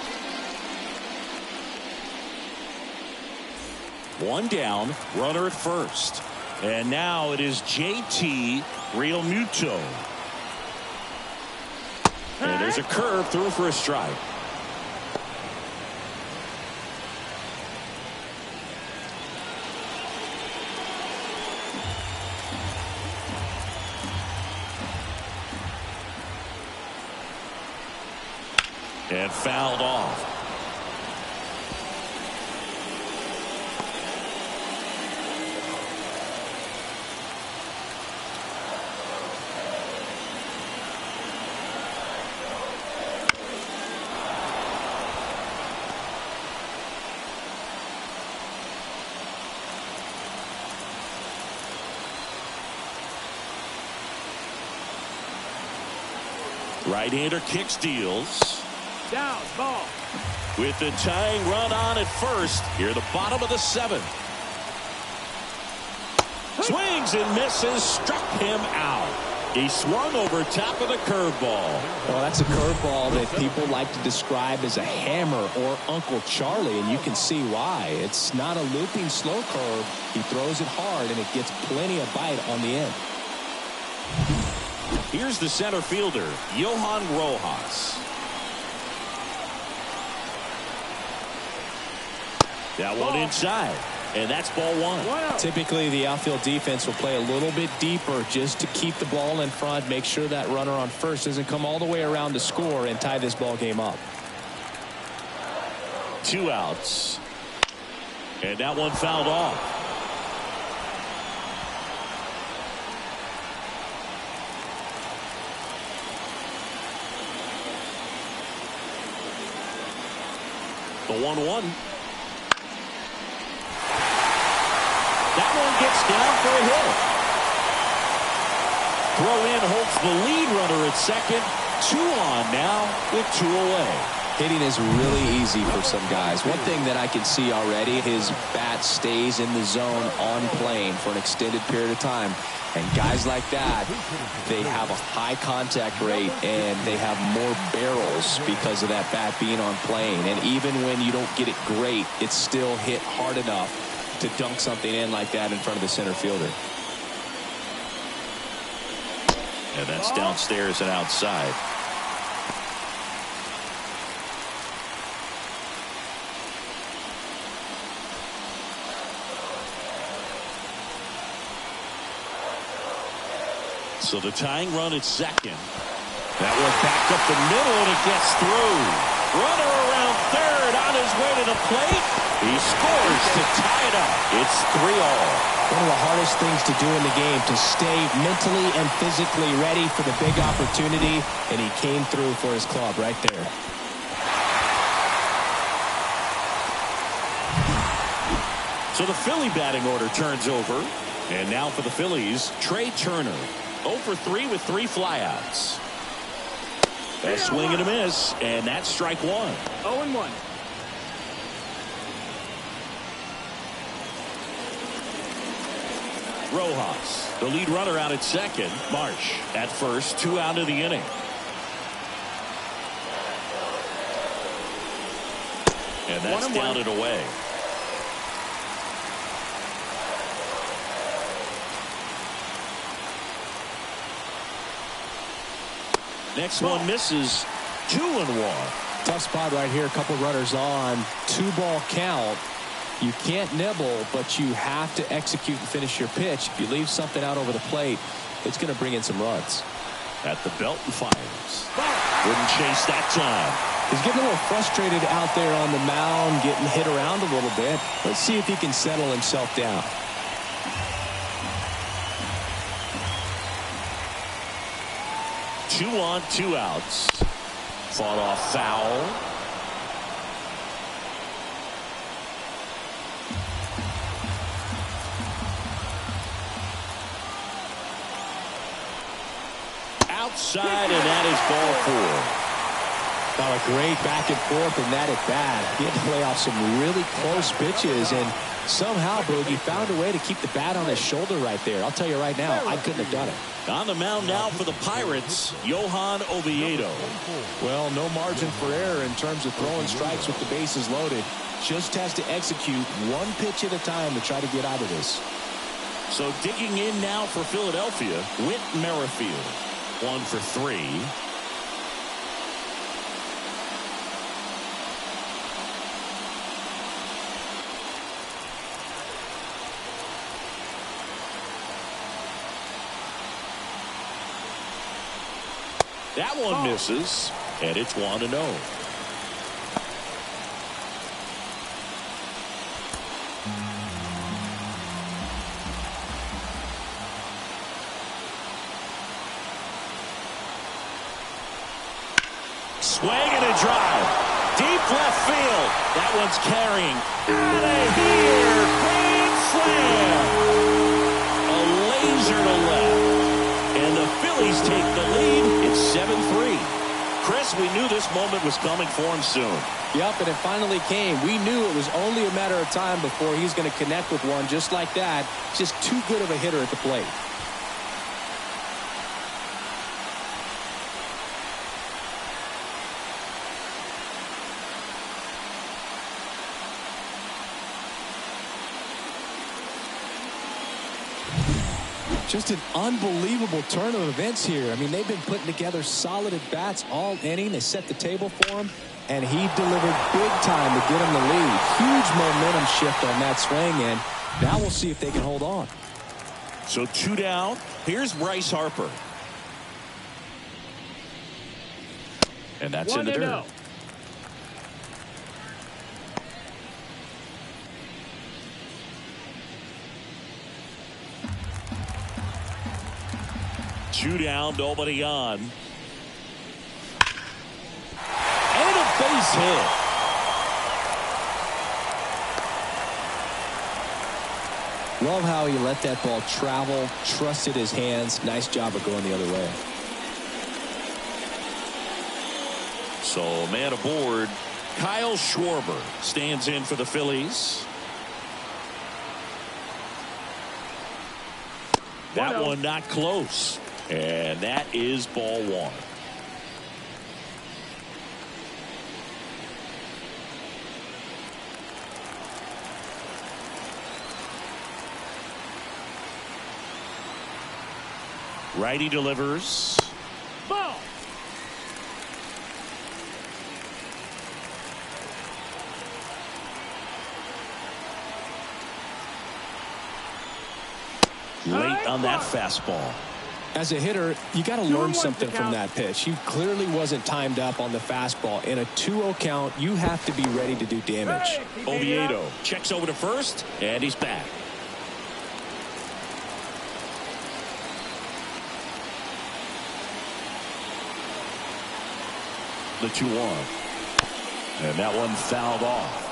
One down, runner at first. And now it is JT Realmuto. And there's a curve through for a strike. And fouled off. Right-hander kicks, deals. Down, ball. With the tying run on at first, here the bottom of the seventh. Swings and misses, struck him out. He swung over top of the curveball. Well, that's a curveball that people like to describe as a hammer or Uncle Charlie, and you can see why. It's not a looping slow curve. He throws it hard, and it gets plenty of bite on the end. Here's the center fielder, Johan Rojas. That one inside, and that's ball one. Typically, the outfield defense will play a little bit deeper just to keep the ball in front, make sure that runner on first doesn't come all the way around to score and tie this ball game up. 2 outs. And that one fouled off. The 1-1. That one gets down for a hit. Throw in holds the lead runner at second. 2 on now with 2 away. Hitting is really easy for some guys. One thing that I can see already, his bat stays in the zone on plane for an extended period of time. And guys like that, they have a high contact rate and they have more barrels because of that bat being on plane. And even when you don't get it great, it's still hit hard enough to dunk something in like that in front of the center fielder. And that's downstairs and outside. So the tying run at second. That one back up the middle, and it gets through. Runner around third on his way to the plate. He scores to tie it up. It's 3-all. One of the hardest things to do in the game, to stay mentally and physically ready for the big opportunity, and he came through for his club right there. So the Philly batting order turns over. And now for the Phillies, Trey Turner. 0 for 3 with 3 flyouts. A swing and a miss, and that's strike one. 0-1. Rojas, the lead runner out at second. Marsh at first, 2 out of the inning. And that's down and away. Next one misses. 2-1. Tough spot right here. A couple runners on. 2-ball count. You can't nibble, but you have to execute and finish your pitch. If you leave something out over the plate, it's going to bring in some runs. At the belt and fires. Wouldn't chase that time. He's getting a little frustrated out there on the mound, getting hit around a little bit. Let's see if he can settle himself down. Two on, 2 outs. Fought off foul. Outside, and that is ball 4. Now a great back and forth in that at bat. He had to lay off some really close pitches, and somehow Boogie found a way to keep the bat on his shoulder right there. I'll tell you right now, I couldn't have done it. On the mound now for the Pirates, Johan Oviedo. Well, no margin for error in terms of throwing strikes with the bases loaded. Just has to execute one pitch at a time to try to get out of this. So digging in now for Philadelphia, Whit Merrifield. 1 for 3. That one misses, and it's 1-0. Swing and a drive. Deep left field. That one's carrying. Out of here. Grand slam. A laser to left. And the Phillies take the lead. It's 7-3. Chris, we knew this moment was coming for him soon. Yep, and it finally came. We knew it was only a matter of time before he's going to connect with one just like that. Just too good of a hitter at the plate. Just an unbelievable turn of events here. I mean, they've been putting together solid at-bats all inning. They set the table for him, and he delivered big time to get him the lead. Huge momentum shift on that swing, and now we'll see if they can hold on. So 2 down. Here's Bryce Harper. And that's in the dirt. 2 down, nobody on. And a base hit. Love how he let that ball travel, trusted his hands. Nice job of going the other way. So man aboard. Kyle Schwarber stands in for the Phillies. That one not close. And that is ball 1. Righty delivers. Ball. Late on that fastball. As a hitter, you got to learn something from that pitch. He clearly wasn't timed up on the fastball. In a 2-0 count, you have to be ready to do damage. Oviedo checks over to first, and he's back. The 2-1. And that one fouled off.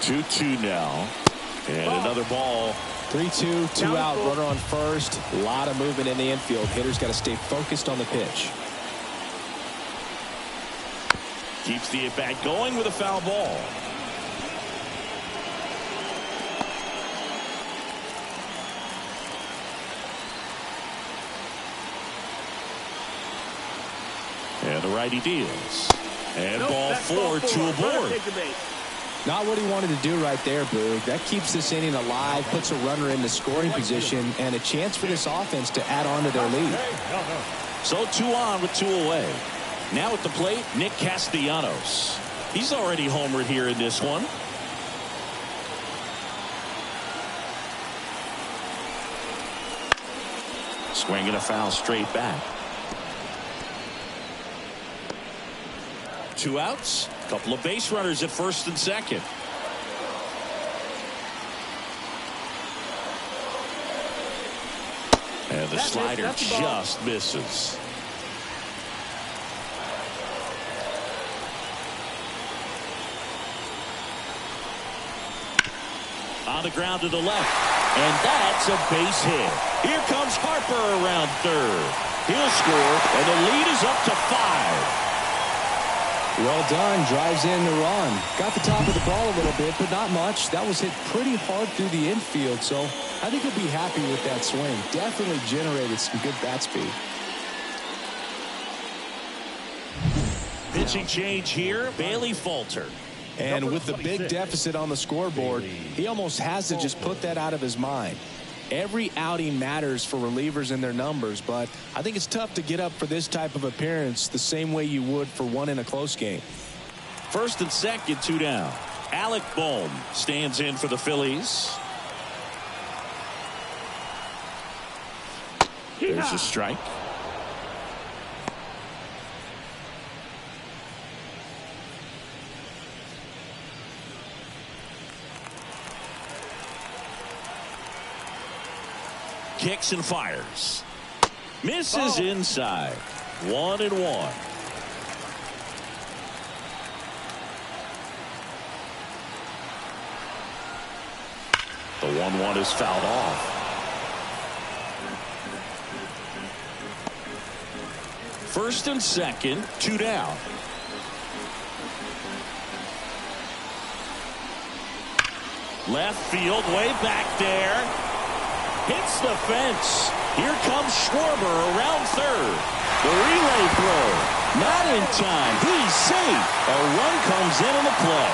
2-2 now. And another ball. 3-2, 2 out, runner on first. A lot of movement in the infield. Hitter's got to stay focused on the pitch. Keeps the at-bat going with a foul ball. And the righty deals. And ball 4, 2 aboard. Not what he wanted to do right there, Boog. That keeps this inning alive, puts a runner in the scoring position, and a chance for this offense to add on to their lead. So 2 on with 2 away. Now at the plate, Nick Castellanos. He's already homered here in this one. Swinging a foul straight back. 2 outs. Couple of base runners at first and second. And the slider just misses. On the ground to the left. And that's a base hit. Here comes Harper around third. He'll score, and the lead is up to 5. Well done. Drives in the run. Got the top of the ball a little bit, but not much. That was hit pretty hard through the infield, so I think he'll be happy with that swing. Definitely generated some good bat speed. Pitching change here, Bailey Falter. And with the big deficit on the scoreboard, he almost has to just put that out of his mind. Every outing matters for relievers and their numbers, but I think it's tough to get up for this type of appearance the same way you would for one in a close game. First and second, 2 down. Alec Bohm stands in for the Phillies. There's a strike. Kicks and fires. Misses inside. 1-1. The 1-1 is fouled off. First and second, 2 down. Left field, way back there. Hits the fence. Here comes Schwarber around third. The relay throw. Not in time. He's safe. A run comes in on the play.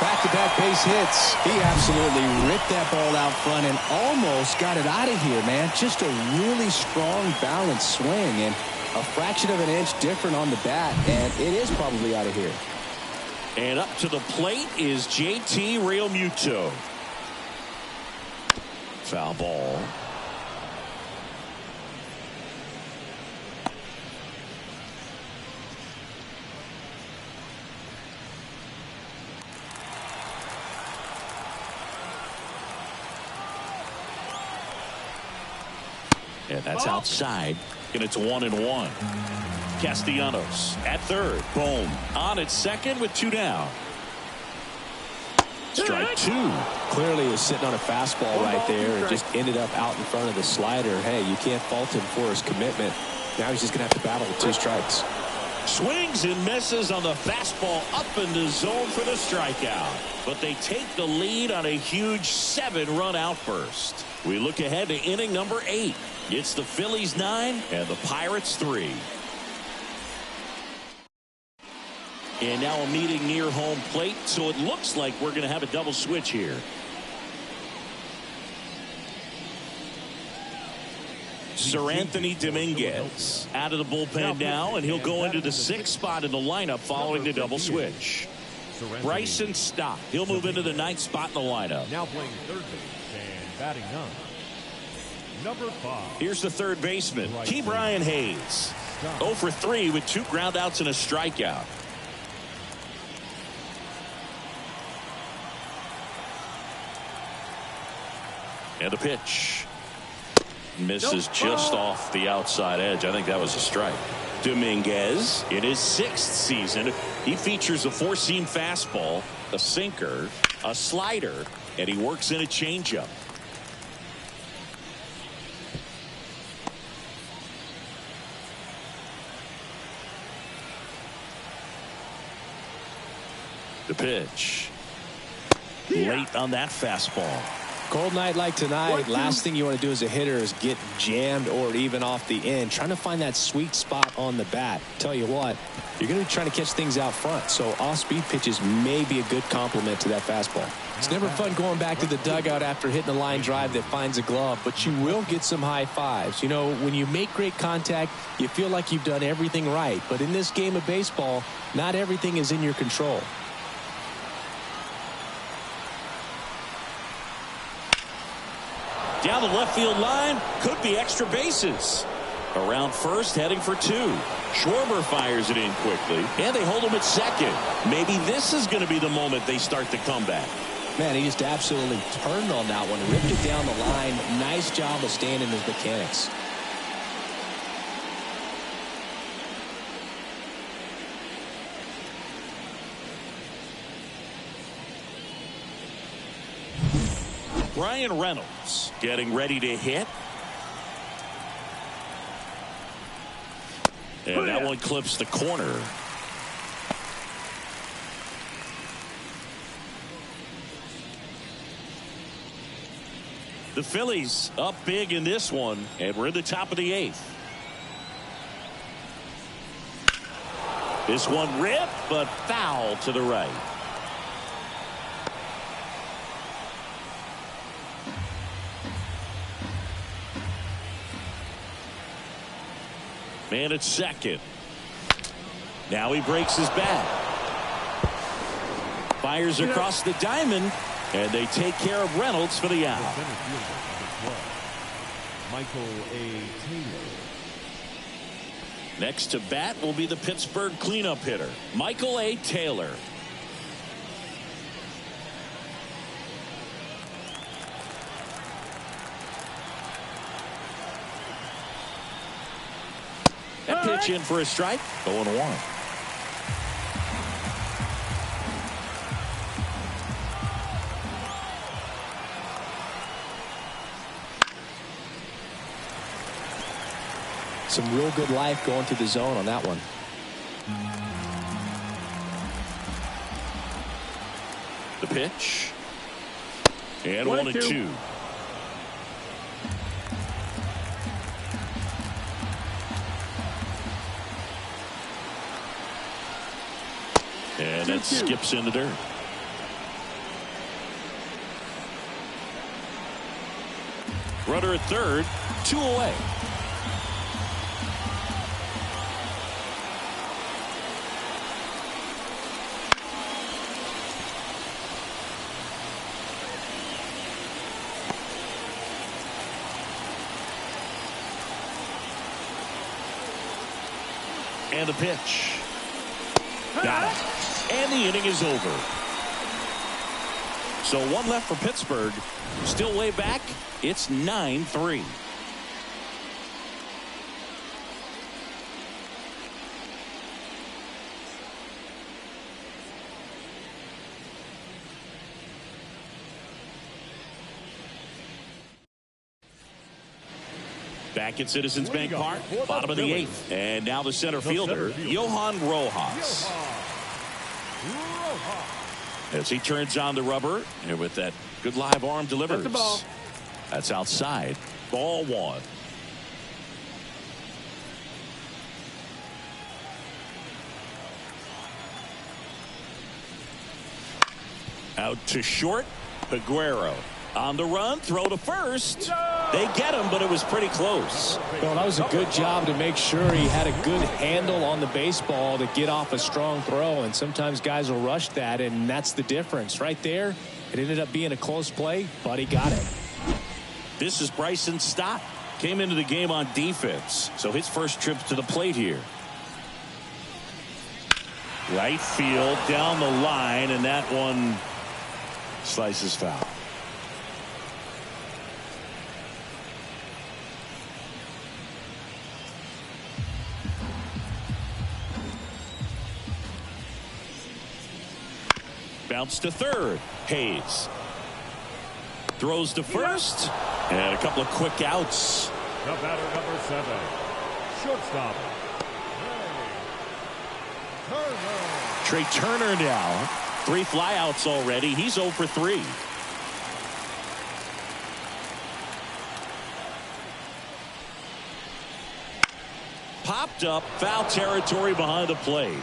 Back-to-back base hits. He absolutely ripped that ball out front and almost got it out of here, man. Just a really strong, balanced swing, and a fraction of an inch different on the bat, and it is probably out of here. And up to the plate is JT Realmuto. Foul ball. And that's outside. And it's 1-1. Castellanos at third. Boom. On at second with 2 down. Strike 2. Clearly was sitting on a fastball right there and just ended up out in front of the slider. Hey, you can't fault him for his commitment. Now he's just going to have to battle with 2 strikes. Swings and misses on the fastball up in the zone for the strikeout. But they take the lead on a huge 7-run outburst. We look ahead to inning number 8. It's the Phillies 9 and the Pirates 3. And now a meeting near home plate, so it looks like we're going to have a double switch here. Sir Anthony Dominguez out of the bullpen now, and he'll go into the 6th spot in the lineup following the double switch. Bryson Stott, he'll move into the 9th spot in the lineup. Now playing third base and batting number 5. Here's the third baseman, Ke'Bryan Hayes. 0 for 3 with 2 groundouts and a strikeout. And the pitch. Misses just off the outside edge. I think that was a strike. Dominguez in his 6th season. He features a 4-seam fastball, a sinker, A slider, and he works in a changeup. The pitch. Late on that fastball. Cold night like tonight, last thing you want to do as a hitter is get jammed or even off the end. Trying to find that sweet spot on the bat. Tell you what, you're going to be trying to catch things out front, so off-speed pitches may be a good complement to that fastball. It's never fun going back to the dugout after hitting a line drive that finds a glove, but you will get some high fives. You know, when you make great contact, you feel like you've done everything right, but in this game of baseball, not everything is in your control. Down the left field line, could be extra bases. Around first, heading for two. Schwarber fires it in quickly, and they hold him at second. Maybe this is going to be the moment they start the comeback. Man, he just absolutely turned on that one, ripped it down the line. Nice job of staying in his mechanics. Brian Reynolds getting ready to hit. And that one clips the corner. The Phillies up big in this one, and we're in the top of the 8th. This one ripped, but foul to the right. Man at second. Now he breaks his bat. Fires across the diamond, and they take care of Reynolds for the out. Michael A. Taylor. Next to bat will be the Pittsburgh cleanup hitter, Michael A. Taylor. That pitch in for a strike. 0-1. Some real good life going through the zone on that one. The pitch. And 1-2. And that skips in the dirt. Runner at third, 2 away. And the pitch. Got it. And the inning is over. So 1 left for Pittsburgh. Still way back. It's 9-3. Back at Citizens Bank Park, bottom of the 8th. And now the center fielder, Johan Rojas. As he turns on the rubber, and with that good live arm delivers. That's outside. Ball 1. Out to short, Aguero. On the run, throw to first. They get him, but it was pretty close. Well, that was a good job to make sure he had a good handle on the baseball to get off a strong throw. And sometimes guys will rush that, and that's the difference. Right there, it ended up being a close play, but he got it. This is Bryson Stott. Came into the game on defense, so his first trip to the plate here. Right field, down the line, and that one slices foul. Bounce to third. Hayes throws to first. And a couple of quick outs. The batter, number 7. Shortstop. Trey Turner now. 3 flyouts already. He's 0 for 3. Popped up, foul territory behind the plate.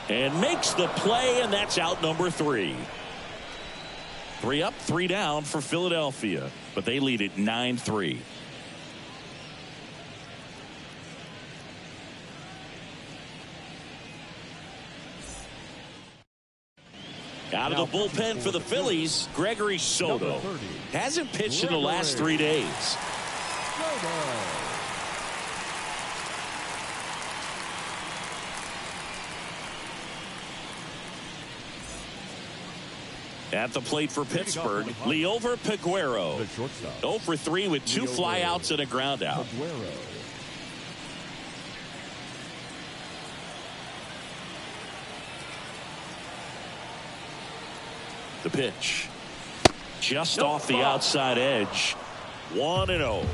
And makes the play, and that's out number 3. 3 up, 3 down for Philadelphia, but they lead it 9-3. Out of the bullpen for the Phillies, Gregory Soto. Hasn't pitched in the last 3 days. At the plate for Pittsburgh, Liover Peguero. 0 for 3 with 2 flyouts and a ground out. The pitch. Just off the outside edge. 1-0.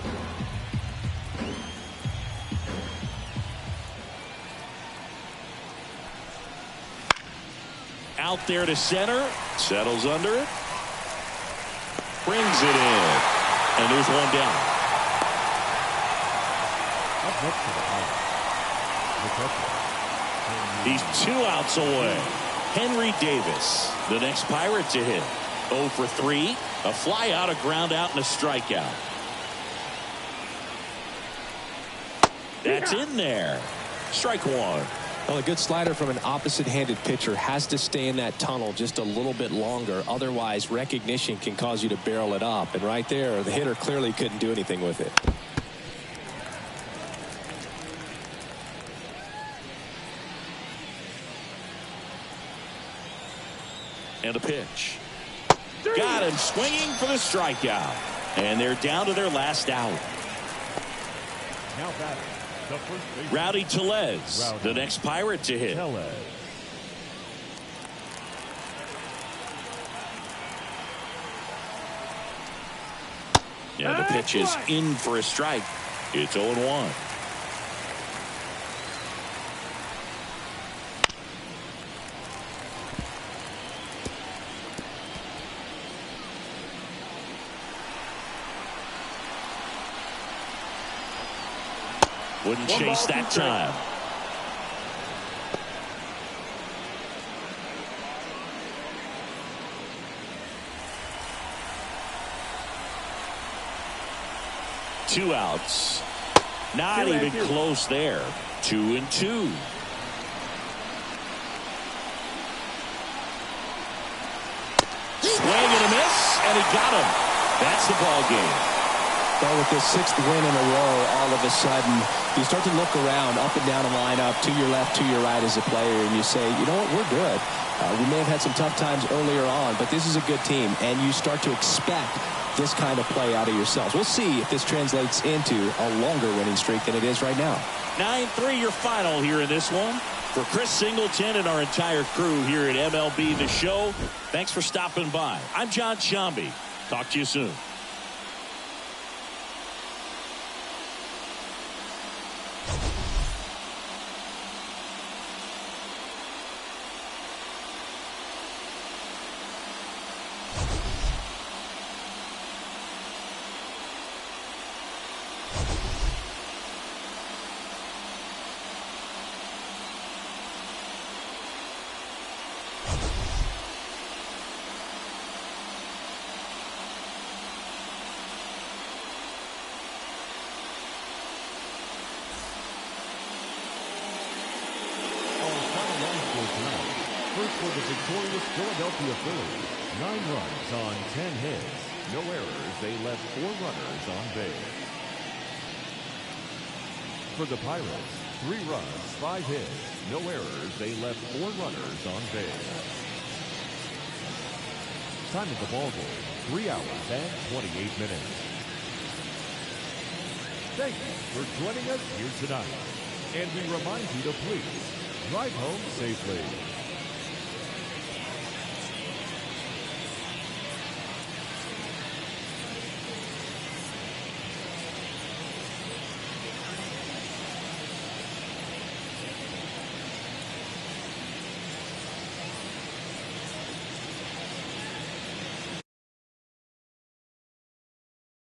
Out there to center. Settles under it. Brings it in. And there's 1 down. He's 2 outs away. Henry Davis, the next Pirate to hit. 0 for 3. A fly out, a ground out, and a strikeout. That's in there. Strike 1. Well, a good slider from an opposite-handed pitcher has to stay in that tunnel just a little bit longer. Otherwise, recognition can cause you to barrel it up. And right there, the hitter clearly couldn't do anything with it. And a pitch. Got him swinging for the strikeout. And they're down to their last out. Now batting, the first baseman, Rowdy Tellez, the next Pirate to hit. Yeah, the pitch is in for a strike. It's 0-1. Wouldn't chase that time. Two outs. Not even close there. 2-2. Swing and a miss, and he got him. That's the ball game. Well, with this 6th win in a row, all of a sudden, you start to look around, up and down the lineup, to your left, to your right as a player, and you say, you know what, we're good. We may have had some tough times earlier on, but this is a good team, and you start to expect this kind of play out of yourselves. We'll see if this translates into a longer winning streak than it is right now. 9-3 your final here in this one. For Chris Singleton and our entire crew here at MLB The Show, thanks for stopping by. I'm John Shambi. Talk to you soon. First for the victorious Philadelphia Phillies. 9 runs on 10 hits. No errors. They left 4 runners on base. For the Pirates, 3 runs, 5 hits. No errors. They left 4 runners on base. Time at the ball game, 3 hours and 28 minutes. Thank you for joining us here tonight. And we remind you to please drive home safely.